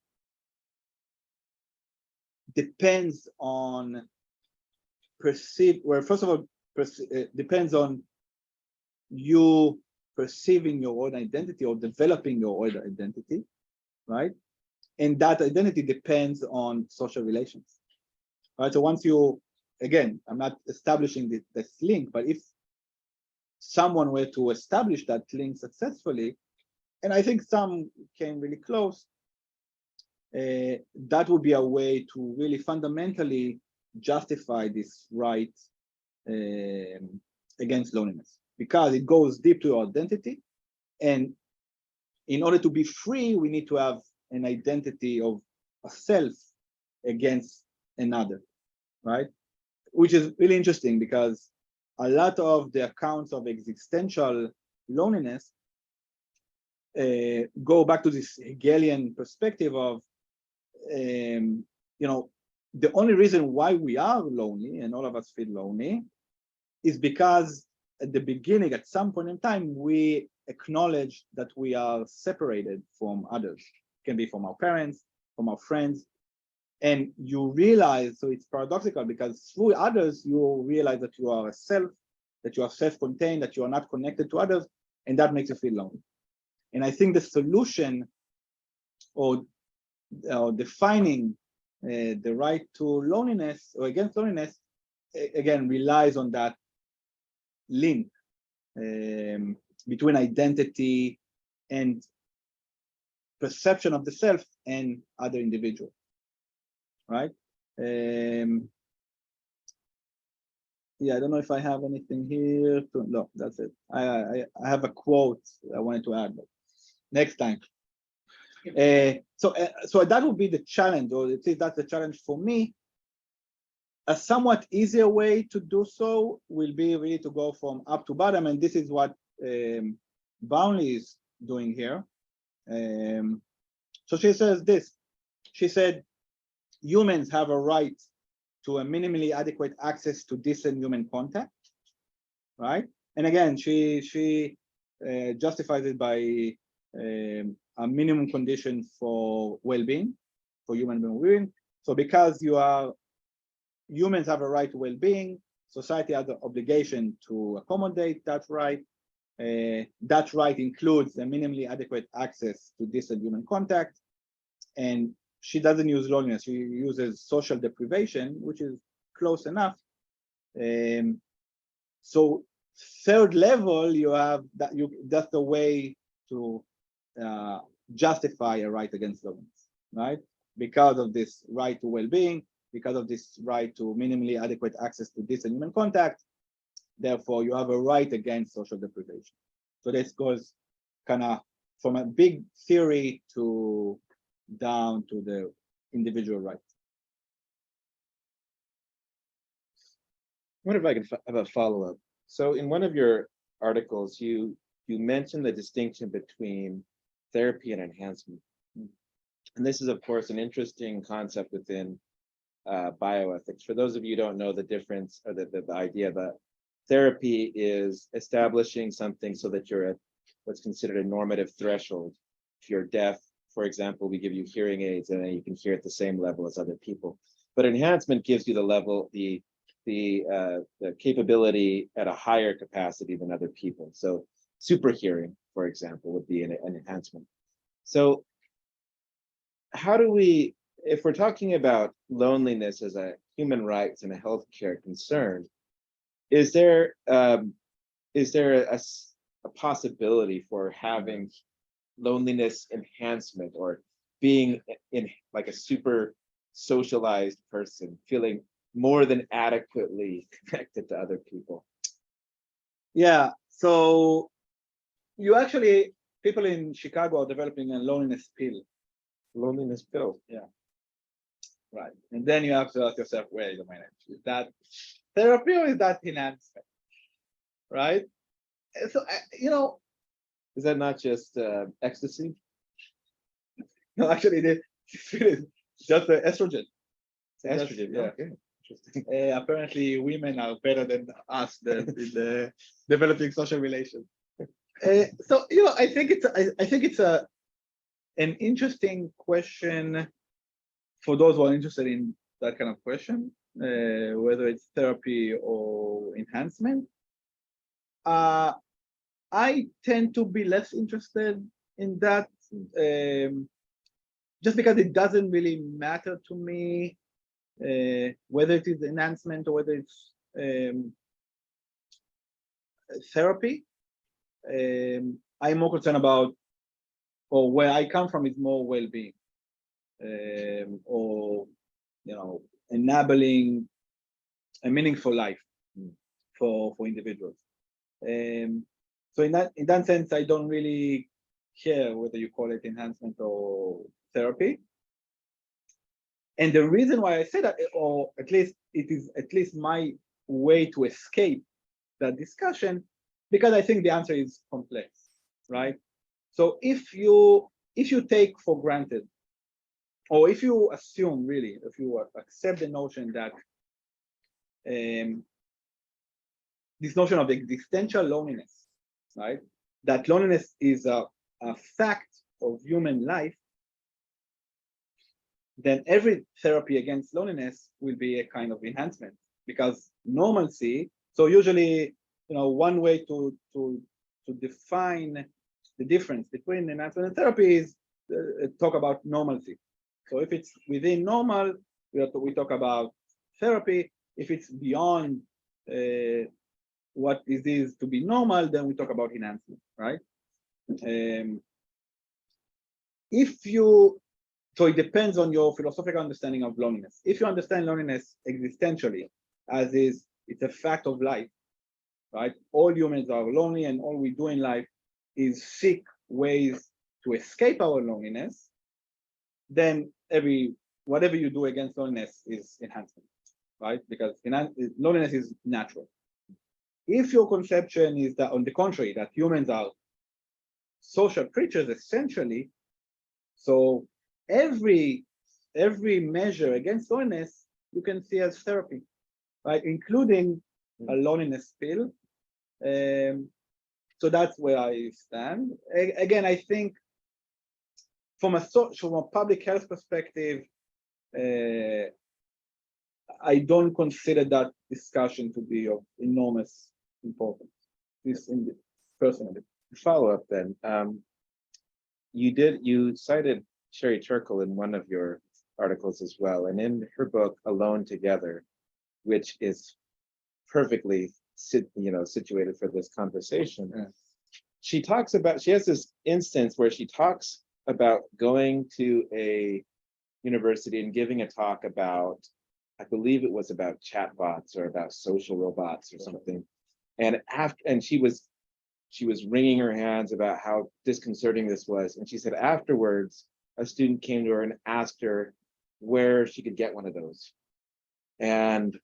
depends on first of all, depends on you perceiving your own identity or developing your own identity, right? And that identity depends on social relations, right? So once you, again, I'm not establishing this link, but if someone were to establish that link successfully, and I think some came really close, that would be a way to really fundamentally justify this right against loneliness, because it goes deep to your identity. And in order to be free, we need to have an identity of a self against another, right? Which is really interesting because a lot of the accounts of existential loneliness go back to this Hegelian perspective of, the only reason why we are lonely and all of us feel lonely is because at the beginning, at some point in time, we acknowledge that we are separated from others. It can be from our parents, from our friends. And you realize, so it's paradoxical because through others, you realize that you are a self, that you are self-contained, that you are not connected to others, and that makes you feel lonely. And I think the solution or defining the right to loneliness or against loneliness, again, relies on that link between identity and perception of the self and other individuals, right? yeah, I don't know if I have anything here. No, that's it. I have a quote I wanted to add, but next time. So that would be the challenge, or at least that's the challenge for me. A somewhat easier way to do so will be really to go from up to bottom, and this is what Brownlee is doing here. So she says this. She said, humans have a right to a minimally adequate access to decent human contact, right? And again, she justifies it by a minimum condition for well-being, for human well-being. So because humans have a right to well-being, society has the obligation to accommodate that right. That right includes a minimally adequate access to decent human contact. And she doesn't use loneliness, she uses social deprivation, which is close enough. So third level, you have that, that's the way to justify a right against loneliness, right? Because of this right to well-being, because of this right to minimally adequate access to decent human contact, therefore you have a right against social deprivation. So this goes kind of from a big theory to down to the individual right. What if I can have a follow-up? So in one of your articles, you mentioned the distinction between therapy and enhancement. And this is, of course, an interesting concept within bioethics. For those of you who don't know the difference, or the idea that therapy is establishing something so that you're at what's considered a normative threshold. If you're deaf, for example, we give you hearing aids and then you can hear at the same level as other people. But enhancement gives you the level, the capability at a higher capacity than other people. So super hearing, for example, would be an enhancement. So how do we, if we're talking about loneliness as a human rights and a healthcare concern, is there a possibility for having loneliness enhancement, or being in like a super socialized person, feeling more than adequately connected to other people? Yeah, so you actually, people in Chicago are developing a loneliness pill. Loneliness pill. Yeah. Right. And then you have to ask yourself, wait a minute, is that therapy or is that enhancement? Right? So, you know, Is that not just ecstasy? no, actually, it's just the estrogen. Estrogen. Yeah. Okay. Interesting. Apparently, women are better than us in the developing social relations. So, you know, I think it's an interesting question for those who are interested in that kind of question, whether it's therapy or enhancement. I tend to be less interested in that, just because it doesn't really matter to me whether it is enhancement or whether it's therapy. I'm more concerned about, or where I come from is more well-being, or, you know, enabling a meaningful life for individuals. So in that sense, I don't really care whether you call it enhancement or therapy. And the reason why I say that, or at least it is at least my way to escape that discussion, because I think the answer is complex, right? So if you take for granted, or if you assume really, if you accept the notion that this notion of existential loneliness, right? That loneliness is a fact of human life, then every therapy against loneliness will be a kind of enhancement, because normalcy. So usually, you know, one way to define the difference between enhancement and therapy is talk about normalcy. So if it's within normal, we talk about therapy. If it's beyond what it is to be normal, then we talk about enhancement, right? So it depends on your philosophical understanding of loneliness. If you understand loneliness existentially, as is it's a fact of life, right? All humans are lonely, and all we do in life is seek ways to escape our loneliness. Then whatever you do against loneliness is enhancement, right? Because loneliness is natural. If your conception is that, on the contrary, that humans are social creatures essentially, so every measure against loneliness you can see as therapy, right? Including a loneliness pill. So that's where I stand. Again, I think from a public health perspective, I don't consider that discussion to be of enormous importance. Personally. Follow up then. You cited Sherry Turkle in one of your articles as well, and in her book Alone Together, which is perfectly situated for this conversation. Yeah. She has this instance where she talks about going to a university and giving a talk about, I believe it was about chatbots or about social robots or something. And she was wringing her hands about how disconcerting this was. And she said afterwards, a student came to her and asked her where she could get one of those. And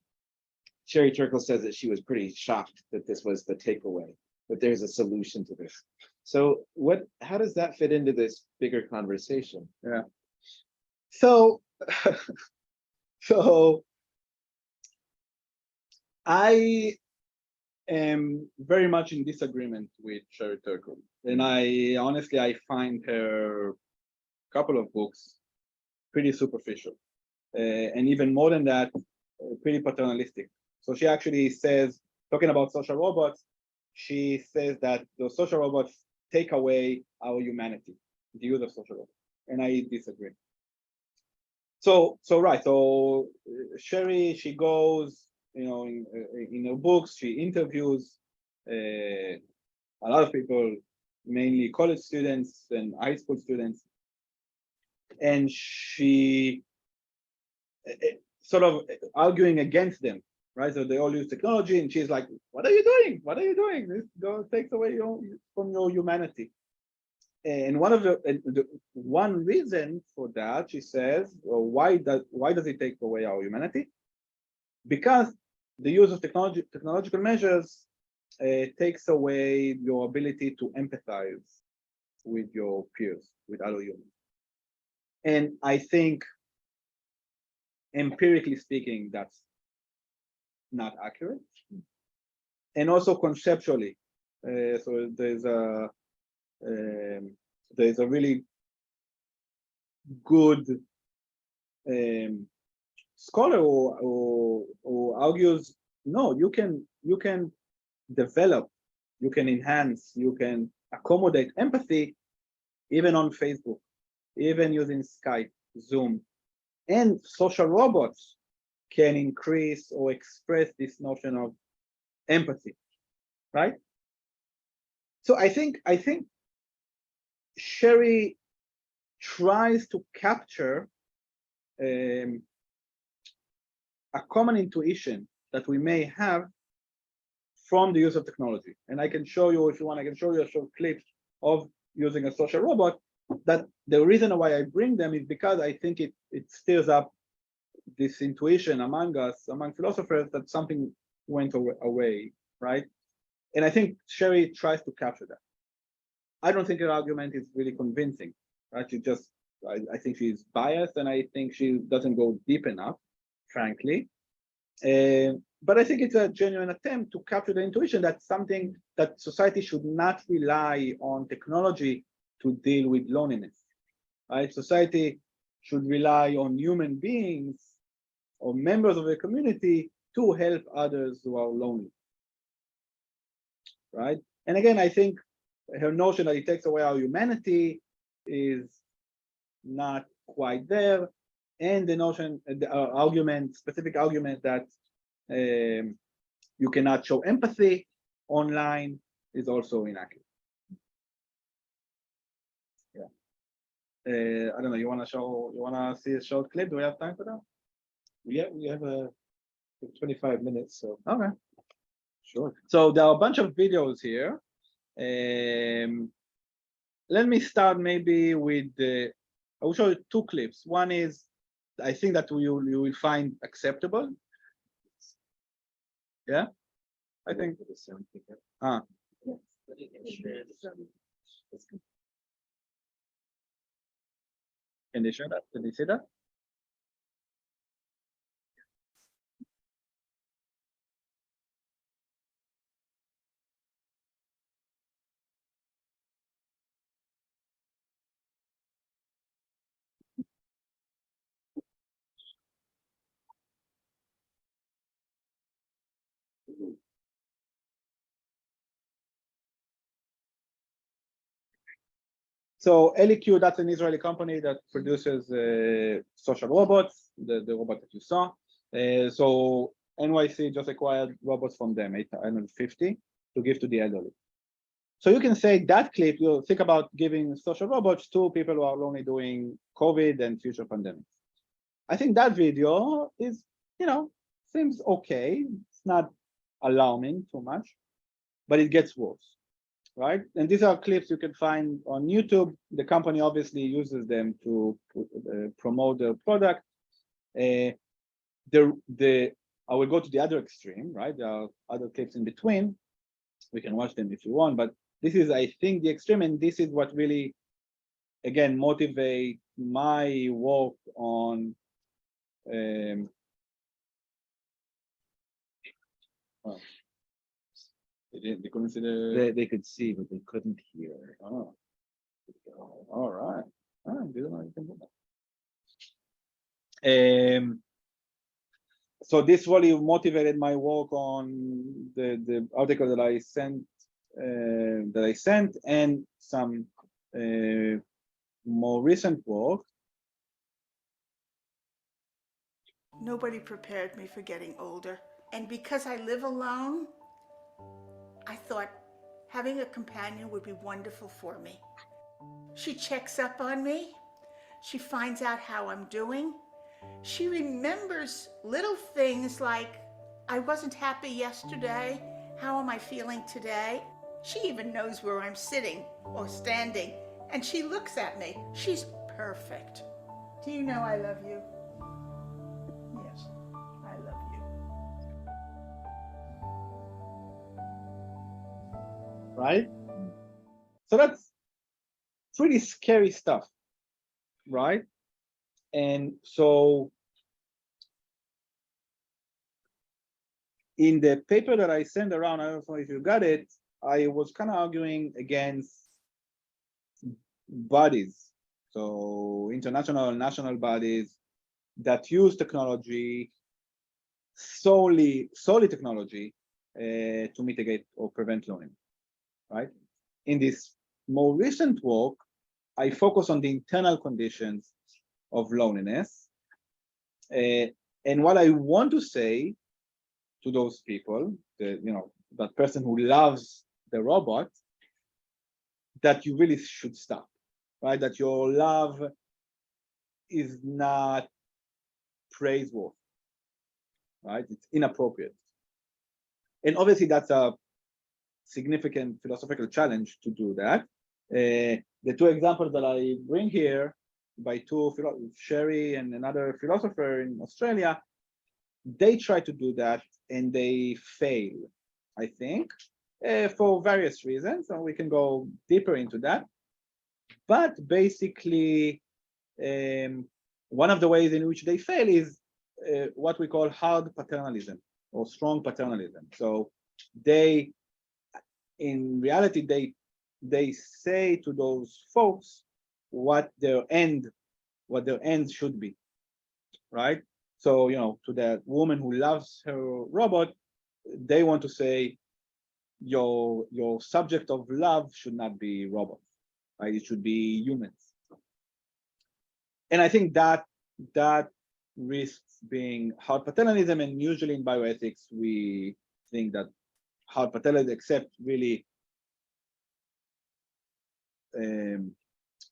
Sherry Turkle says that she was pretty shocked that this was the takeaway, that there's a solution to this. So how does that fit into this bigger conversation? Yeah. So, so I am very much in disagreement with Sherry Turkle, and I find her couple of books pretty superficial, and even more than that, pretty paternalistic. So she actually says, talking about social robots, she says that the social robots take away our humanity, the use of social robots, and I disagree. So Sherry, she goes, in her books, she interviews a lot of people, mainly college students and high school students, and she sort of arguing against them, right? So they all use technology, and she's like, "What are you doing? What are you doing? This takes away from your humanity." And one reason for that, she says, well, why does it take away our humanity? Because the use of technological measures takes away your ability to empathize with your peers, with other humans. And I think, empirically speaking, that's not accurate. And also conceptually, so there's a really good scholar who argues, no, you can develop, you can enhance, you can accommodate empathy even on Facebook, even using Skype, Zoom, and social robots can increase or express this notion of empathy, right? So I think Sherry tries to capture a common intuition that we may have from the use of technology. And I can show you, if you want, I can show you a short clip of using a social robot. That the reason why I bring them is because I think it stirs up this intuition among us, among philosophers, that something went away, right? And I think Sherry tries to capture that. I don't think her argument is really convincing, right? I think she's biased, and I think she doesn't go deep enough, frankly. But I think it's a genuine attempt to capture the intuition that something that society should not rely on technology to deal with loneliness, right? Society should rely on human beings or members of the community to help others who are lonely, right? And again, I think her notion that it takes away our humanity is not quite there, and the notion, the specific argument that you cannot show empathy online is also inaccurate. Yeah. I don't know. You want to see a short clip? Do we have time for that? We have a 25 minutes, so Okay. sure. So there are a bunch of videos here. Let me start maybe with the, I will show you two clips. One is, I think that you will find acceptable. Yeah, I think. Ah, But you can share this. can they show that? Can they see that? So LEQ, that's an Israeli company that produces social robots, the robot that you saw. So NYC just acquired robots from them, 850, to give to the elderly. So you can say that clip, you'll think about giving social robots to people who are only doing COVID and future pandemics. I think that video is, seems okay. It's not alarming too much, but it gets worse, right? And these are clips you can find on YouTube. The company obviously uses them to promote their product. I will go to the other extreme, right? There are other clips in between. We can watch them if you want, but this is, I think, the extreme, and this is what really, again, motivate my work on they couldn't see the. They could see, but they couldn't hear. Oh, all right. I didn't know you can do that. So this really motivated my work on the article that I sent, and some more recent work. Nobody prepared me for getting older. And because I live alone, I thought having a companion would be wonderful for me. She checks up on me. She finds out how I'm doing. She remembers little things like, I wasn't happy yesterday. How am I feeling today? She even knows where I'm sitting or standing, and she looks at me. She's perfect. Do you know I love you? Yes, I love you. Right? So that's pretty scary stuff, right? And so in the paper that I sent around, I don't know if you got it, I was kind of arguing against bodies, so international and national bodies that use technology, solely technology, to mitigate or prevent loneliness, right? In this more recent work, I focus on the internal conditions of loneliness. And what I want to say to those people, that person who loves the robot, that you really should stop, right? That your love is not praiseworthy, right? It's inappropriate. And obviously that's a significant philosophical challenge to do that. The two examples that I bring here by two, Sherry and another philosopher in Australia, they try to do that and they fail, I think, for various reasons, and we can go deeper into that. But basically, one of the ways in which they fail is what we call hard paternalism or strong paternalism. So they, in reality, they say to those folks what their end should be, right? So, to the woman who loves her robot, they want to say your subject of love should not be robots, right? It should be humans. And I think that risks being hard paternalism, and usually in bioethics, we think that hard paternalism, except really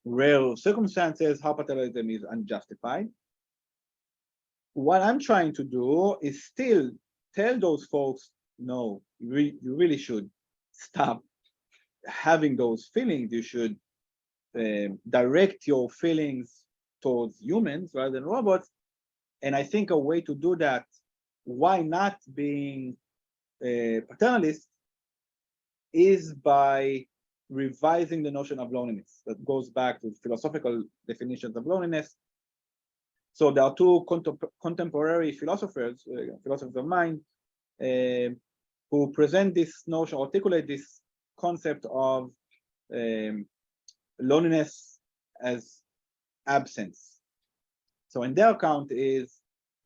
rare circumstances, hard paternalism is unjustified. What I'm trying to do is still tell those folks, no, you really should stop having those feelings. You should direct your feelings towards humans rather than robots. And I think a way to do that, why not being a paternalist, is by revising the notion of loneliness. That goes back to philosophical definitions of loneliness. So there are two contemporary philosophers, philosophers of mind, who present this notion, articulate this concept of loneliness as absence. So in their account is,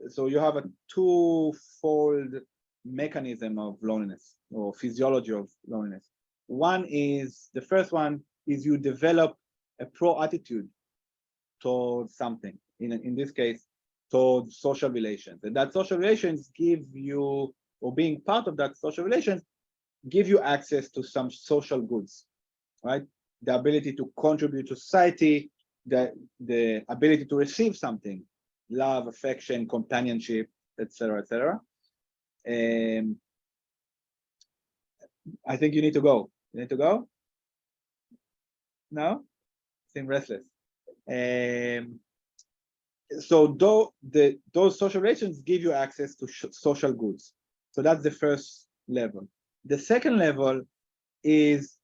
so you have a twofold mechanism of loneliness or physiology of loneliness. One is, the first one is you develop a pro attitude towards something, in this case, towards social relations. And that social relations give you, or being part of that social relations, give you access to some social goods, right? The ability to contribute to society, the ability to receive something, love, affection, companionship, etc., etc. I think you need to go. You need to go? No? Seem restless. So those social relations give you access to social goods. So that's the first level. The second level is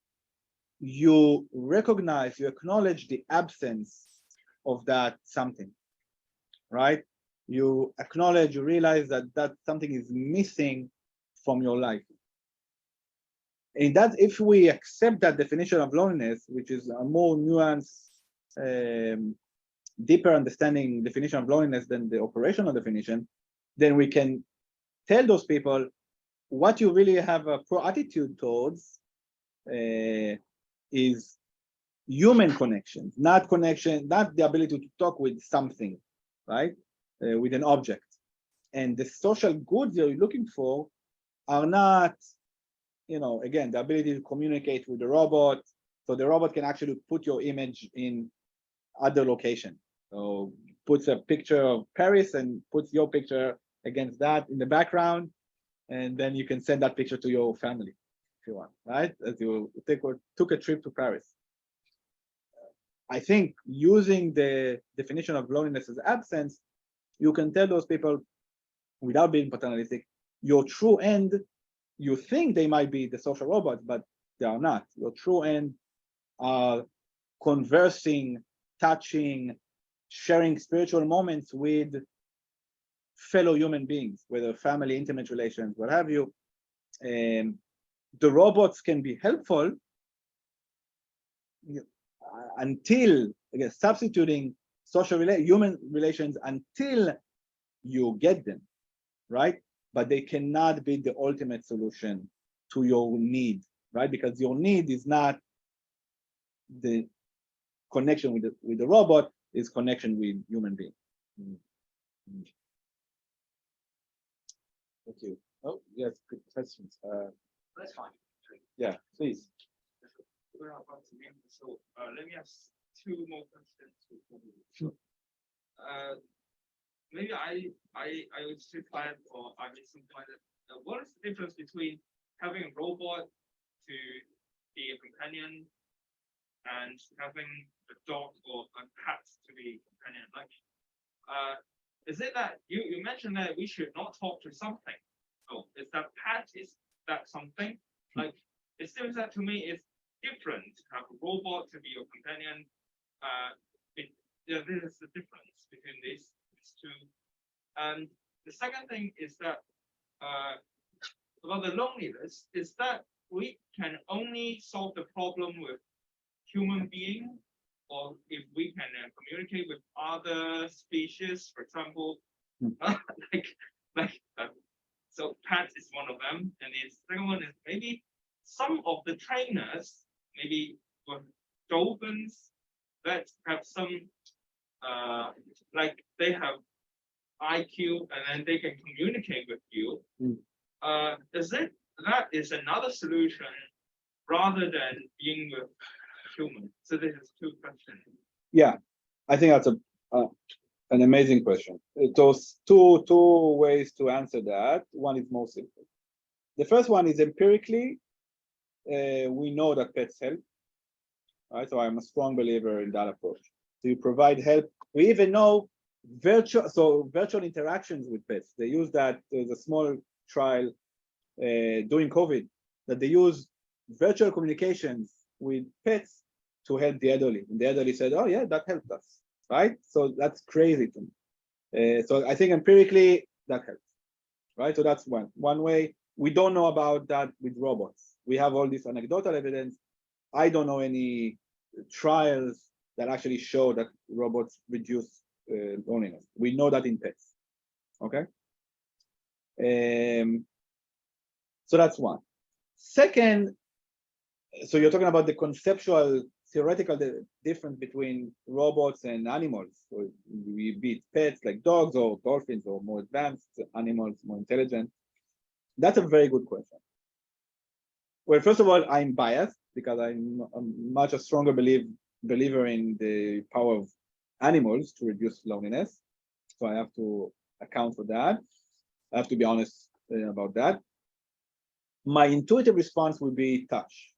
you recognize, you acknowledge the absence of that something, right? You acknowledge, you realize that something is missing from your life. And that, if we accept that definition of loneliness, which is a more nuanced, deeper understanding definition of loneliness than the operational definition, then we can tell those people what you really have a pro attitude towards is human connections, not the ability to talk with something, right? With an object. And the social goods you're looking for are not, again, the ability to communicate with the robot. So the robot can actually put your image in other location. So puts a picture of Paris and puts your picture against that in the background, and then you can send that picture to your family if you want, right? As you took a trip to Paris. I think using the definition of loneliness as absence, you can tell those people, without being paternalistic, your true end, you think they might be the social robots, but they are not. Your true end are conversing, touching, sharing spiritual moments with fellow human beings, whether family, intimate relations, what have you. And the robots can be helpful until, again, substituting human relations until you get them, right? But they cannot be the ultimate solution to your need, right? Because your need is not the connection with the robot, is connection with human being. Thank you. Oh, yes, good questions. That's fine. Yeah, please. We're about to end, so let me ask two more questions. Sure. Maybe I would still plan for I mean something like that. What is the difference between having a robot to be a companion and having a dog or a cat to be a companion? Like, is it that you mentioned that we should not talk to something? So is that pet, is that something? Like, it seems that to me it's different to have a robot to be your companion. There is a difference between these two. And the second thing is that about the loneliness is that we can only solve the problem with human being, or if we can communicate with other species, for example, so pets is one of them, and the second one is maybe some of the trainers, maybe with dolphins that have some like they have IQ and then they can communicate with you. Is it that is another solution rather than being with humans? So this is two questions. Yeah, I think that's An amazing question. Those two ways to answer that. One is more simple. The first one is empirically, we know that pets help. Right, so I'm a strong believer in that approach. So you provide help. We even know virtual interactions with pets. They use that. There's a small trial during COVID that they use virtual communications with pets to help the elderly. And the elderly said, "Oh yeah, that helped us." Right? So that's crazy to me. So I think empirically that helps. Right? So that's one way. We don't know about that with robots. We have all this anecdotal evidence. I don't know any trials that actually show that robots reduce loneliness. We know that in pets. Okay. So that's one. Second, so you're talking about the conceptual, theoretical difference between robots and animals. So we be pets like dogs or dolphins or more advanced animals, more intelligent. That's a very good question. Well, first of all, I'm biased because I'm much a stronger believer in the power of animals to reduce loneliness. So I have to account for that. I have to be honest about that. My intuitive response would be touch.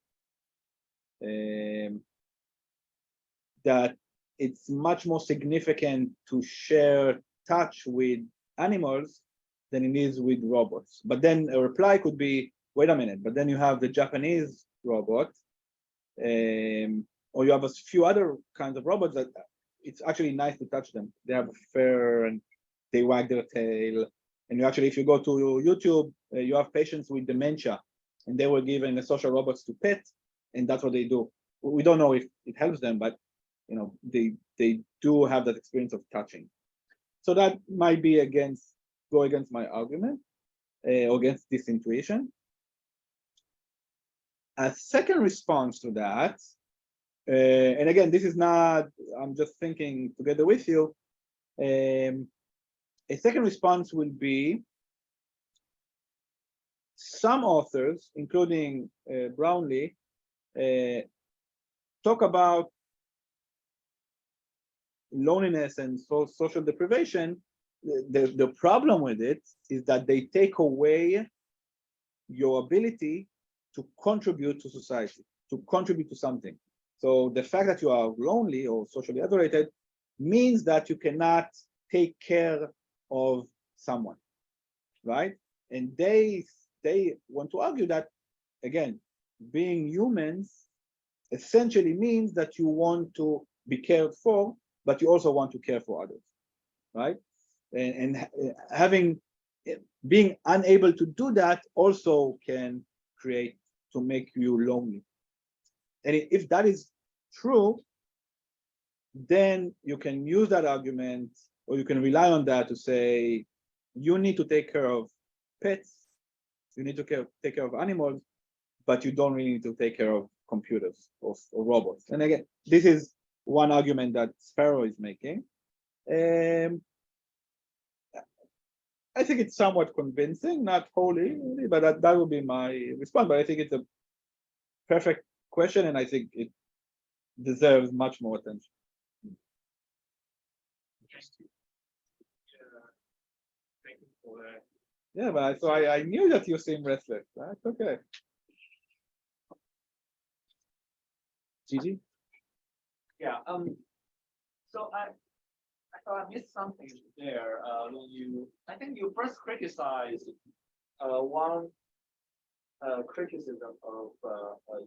That it's much more significant to share touch with animals than it is with robots. But then a reply could be, wait a minute, but then you have the Japanese robot, or you have a few other kinds of robots that it's actually nice to touch them. They have fur and they wag their tail. And you actually, if you go to YouTube, you have patients with dementia and they were given the social robots to pet, and that's what they do. We don't know if it helps them, but you know, they do have that experience of touching. So that might be go against my argument, or against this intuition. A second response to that, and again, this is not, I'm just thinking together with you. A second response will be some authors, including Brownlee, talk about loneliness and social deprivation. The problem with it is that they take away your ability to contribute to society, to contribute to something. So the fact that you are lonely or socially isolated means that you cannot take care of someone, right? And they want to argue that, again, being humans essentially means that you want to be cared for, but you also want to care for others, right? And being unable to do that also can create to make you lonely. And if that is true, then you can use that argument, or you can rely on that to say, you need to take care of pets, you need to take care of animals, but you don't really need to take care of computers or robots. And again, this is one argument that Sparrow is making. I think it's somewhat convincing, not wholly, but that would be my response. But I think it's a perfect question, and I think it deserves much more attention. Thank you for that. Yeah, but so I knew that you seem restless. That's okay. Gigi? Yeah. So I thought I missed something there. I think you first criticized one criticism of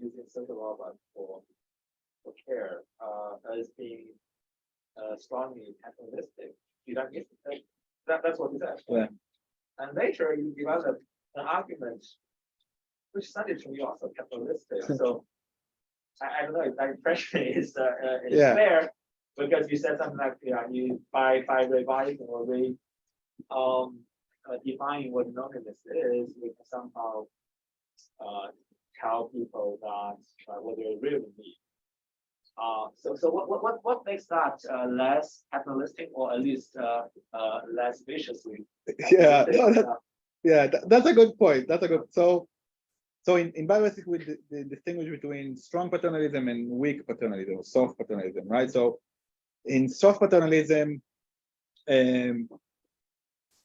using social robots for care as being strongly capitalistic. Did I miss it? That's what you said. Yeah. And later you developed an argument which sounded to me also capitalistic. So I don't know if that impression is fair, because you said something like, you by revising or defining what loneliness is, we can somehow tell people that what they really need. So what makes that less capitalistic, or at least less viciously? Yeah, that's a good point. That's a good. So in bioethics, we distinguish between strong paternalism and weak paternalism, or soft paternalism, right? So in soft paternalism,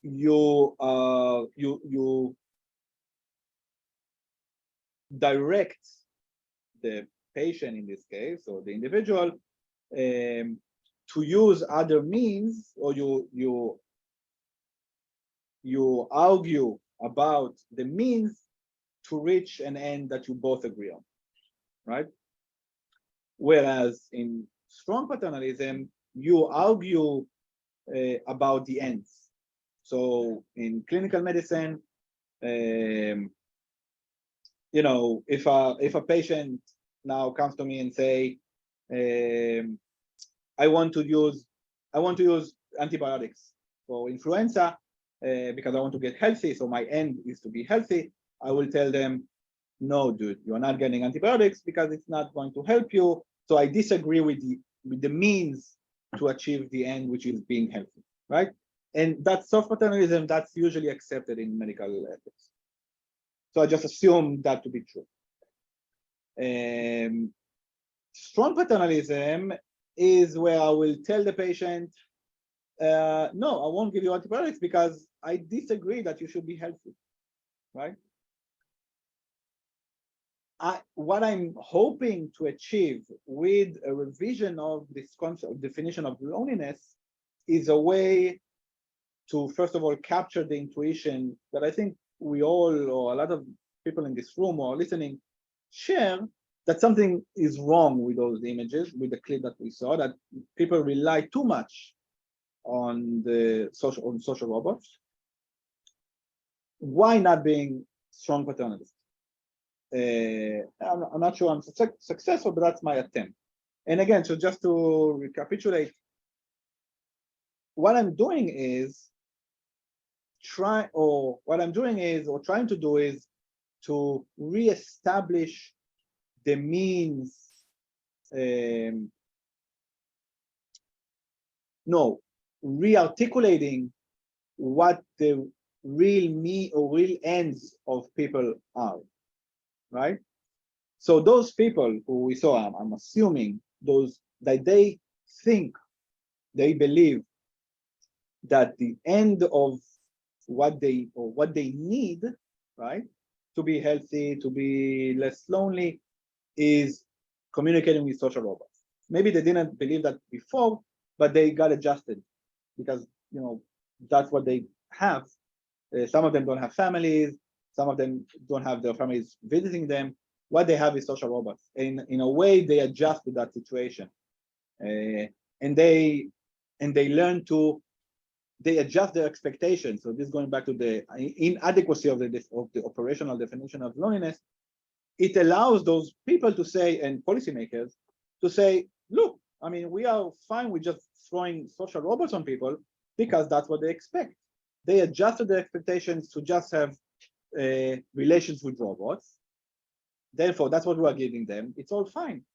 you direct the patient in this case, or the individual, to use other means, or you argue about the means to reach an end that you both agree on, right? Whereas in strong paternalism, you argue about the ends. So in clinical medicine, you know, if a patient now comes to me and say, I want to use antibiotics for influenza because I want to get healthy, so my end is to be healthy, I will tell them, no, dude, you're not getting antibiotics because it's not going to help you. So I disagree with the means to achieve the end, which is being healthy, right? And that's soft paternalism, that's usually accepted in medical ethics. So I just assume that to be true. Strong paternalism is where I will tell the patient, no, I won't give you antibiotics because I disagree that you should be healthy, right? What I'm hoping to achieve with a revision of this concept, definition of loneliness, is a way to, first of all, capture the intuition that I think we all, or a lot of people in this room or listening, share, that something is wrong with those images, with the clip that we saw, that people rely too much on the social robots. Why not being strong paternalist? I'm not sure I'm successful, but that's my attempt. And again, so just to recapitulate, what I'm doing is trying to do is to reestablish the means, re-articulating what the real me or real ends of people are, right? So those people who we saw, I'm assuming those that they believe that the end of what they need, right, to be healthy, to be less lonely, is communicating with social robots. Maybe they didn't believe that before, but they got adjusted because, you know, that's what they have. Some of them don't have families. Some of them don't have their families visiting them. What they have is social robots. In a way, they adjust to that situation, and they adjust their expectations. So this is going back to the inadequacy of the operational definition of loneliness. It allows those people to say, and policymakers to say, look, I mean, we are fine with just throwing social robots on people because that's what they expect. They adjusted their expectations to just have relations with robots. Therefore, that's what we are giving them. It's all fine.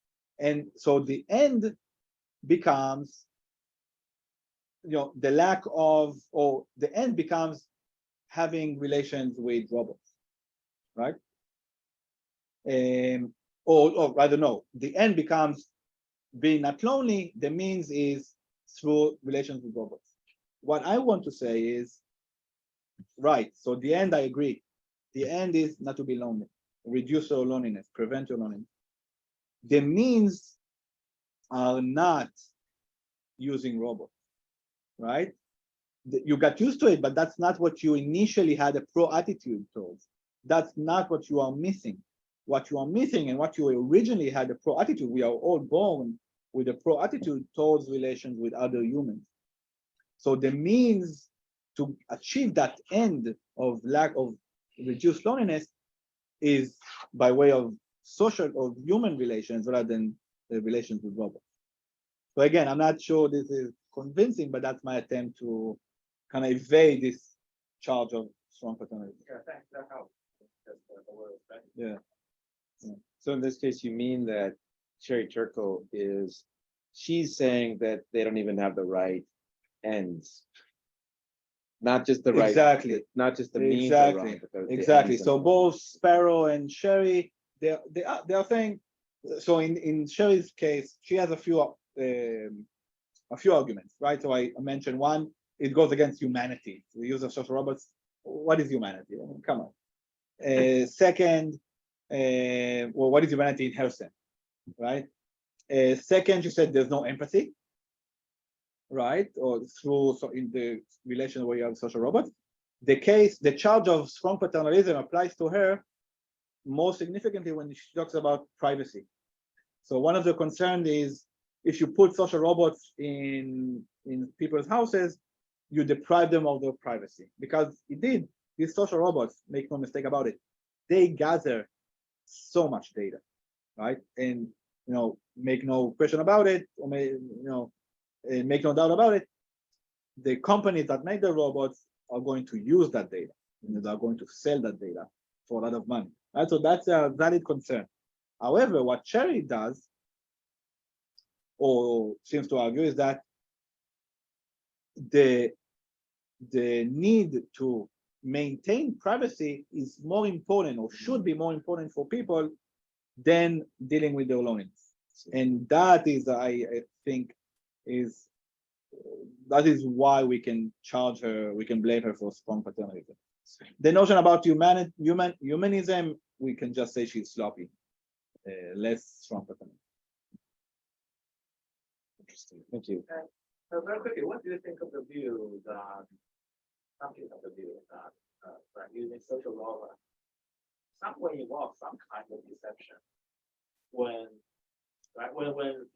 And so the end becomes, you know, the lack of, or the end becomes having relations with robots, right? Or rather, no, the end becomes being not lonely. The means is through relations with robots. What I want to say is, right, so the end, I agree. The end is not to be lonely, reduce your loneliness, prevent your loneliness. The means are not using robots, right? You got used to it, but that's not what you initially had a pro attitude towards. That's not what you are missing. What you are missing and what you originally had a pro attitude, we are all born with a pro attitude towards relations with other humans. So the means to achieve that end of lack of reduced loneliness is by way of social or human relations rather than the relations with robots. So again, I'm not sure this is convincing, but that's my attempt to kind of evade this charge of strong paternalism. Yeah, thanks. That helps. Yeah. So in this case, you mean that Sherry Turkle she's saying that they don't even have the right ends, not just the right, exactly, not just the means exactly, are wrong, exactly. So both Sparrow and Sherry, they are saying. So in Sherry's case, she has a few arguments, right? So I mentioned one. it goes against humanity. The use of social robots. What is humanity? I mean, come on. Second, well, what is humanity in Helsen, right? Second, you said there's no empathy, right? Or through so in the relation where you have social robots. The charge of strong paternalism applies to her more significantly when she talks about privacy. So one of the concerns is if you put social robots in people's houses, you deprive them of their privacy, because indeed these social robots, make no mistake about it, they gather so much data, right? And make no question about it, or make no doubt about it, the companies that make the robots are going to use that data, and they are going to sell that data for a lot of money, right? So that's a valid concern. However, what Cherry does, or seems to argue, is that the need to maintain privacy is more important, or should be more important for people than dealing with their loneliness. And that is, I think, that is why we can charge her, we can blame her for strong paternalism. The notion about humanism, we can just say she's sloppy, less strong paternalism. Interesting. Thank you. So very quickly, what do you think of the view that some people have the view that using social robots somewhere involves some kind of deception when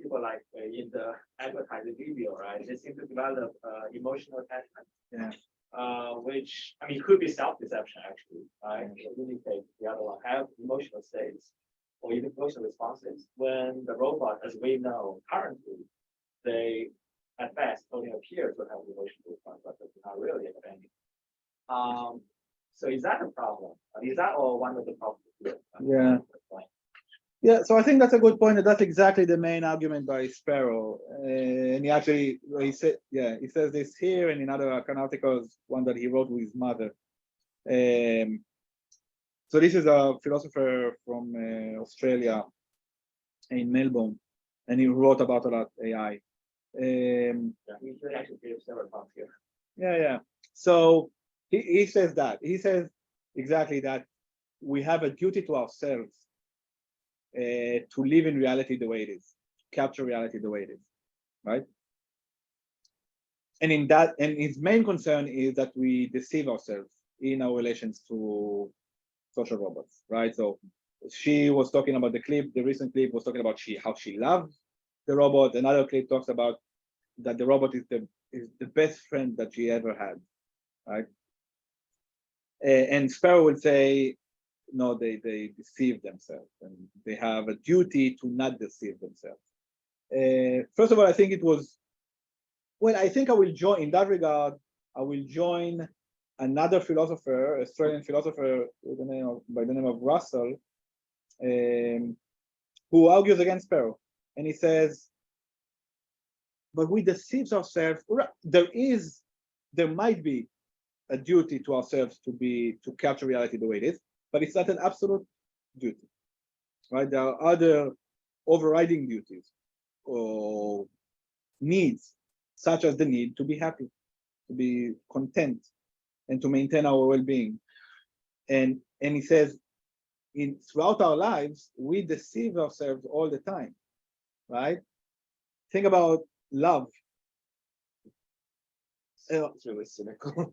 people like in the advertising video, right? They seem to develop emotional attachment. Yeah. Which I mean could be self-deception actually, right? Indicate the other one have emotional states or even emotional responses when the robot, as we know currently, they at best only appear to have emotional response, but they not really have any. So is that a problem? Is that or one of the problems? Yeah. Yeah, so I think that's a good point. That's exactly the main argument by Sparrow, and he says this here and in other articles, one that he wrote with his mother. So this is a philosopher from Australia in Melbourne, and he wrote about a lot AI. We should actually give several talks here. Yeah. So he says that. He says exactly that we have a duty to ourselves to live in reality the way it is, capture reality the way it is, right? And his main concern is that we deceive ourselves in our relations to social robots, right? So she was talking about the recent clip was talking about how she loves the robot. Another clip talks about that the robot is the best friend that she ever had, right? And Sparrow would say, no, they deceive themselves, and they have a duty to not deceive themselves. First of all, I think it was, well, I think I will join, in that regard, I will join another philosopher, Australian philosopher by the name of Russell, who argues against Sparrow. And he says, but we deceive ourselves. There might be a duty to ourselves to capture reality the way it is, but it's not an absolute duty, right? There are other overriding duties or needs, such as the need to be happy, to be content, and to maintain our well-being. And he says, throughout our lives, we deceive ourselves all the time, right? Think about love. It's really cynical.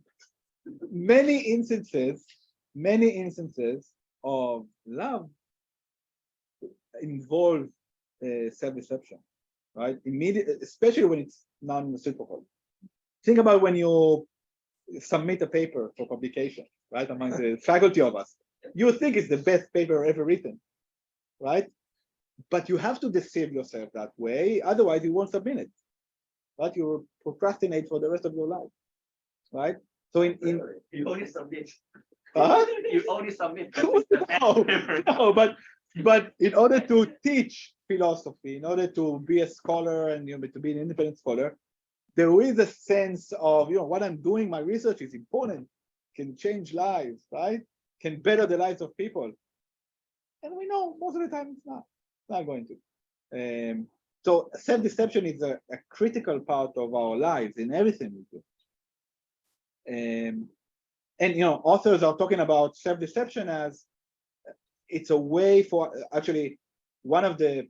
Many instances of love involve self-deception, right? Especially when it's non-reciprocal. Think about when you submit a paper for publication, right? Among the faculty of us, you think it's the best paper ever written, right? But you have to deceive yourself that way, otherwise you won't submit it, right? You will procrastinate for the rest of your life, right? So you only submit. You only submit. no, but in order to teach philosophy, in order to be a scholar and to be an independent scholar, there is a sense of what I'm doing. My research is important, can change lives, right? Can better the lives of people, and we know most of the time it's not going to. So self-deception is a critical part of our lives in everything we do. And authors are talking about self-deception as it's a way for actually one of the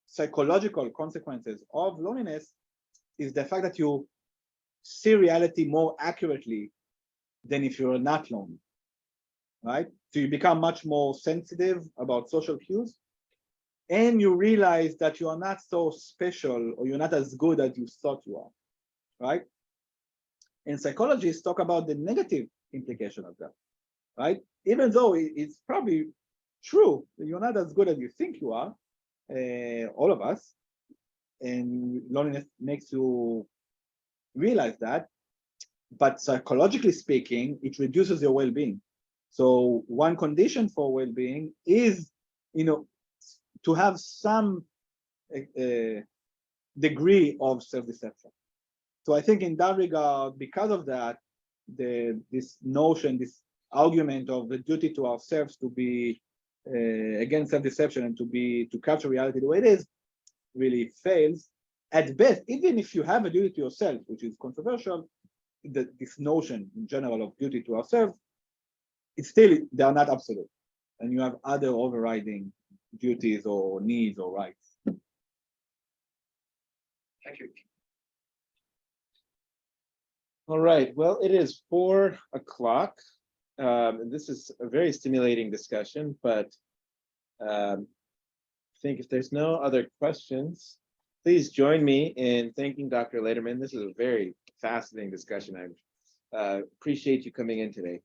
psychological consequences of loneliness is the fact that you see reality more accurately than if you're not lonely, right? So you become much more sensitive about social cues, and you realize that you are not so special or you're not as good as you thought you are, right? And psychologists talk about the negative implication of that, right? Even though it's probably true that you're not as good as you think you are, all of us, and loneliness makes you realize that, but psychologically speaking, it reduces your well-being. So one condition for well-being is, to have some degree of self-deception. So I think in that regard, because of that, this notion, this argument of the duty to ourselves to be against self-deception and to capture reality the way it is, really fails. At best, even if you have a duty to yourself, which is controversial, this notion in general of duty to ourselves, it's still, they are not absolute. And you have other overriding duties or needs or rights. Thank you. All right, well, it is 4 o'clock. This is a very stimulating discussion, but I think if there's no other questions, please join me in thanking Dr. Lederman. This is a very fascinating discussion. I appreciate you coming in today.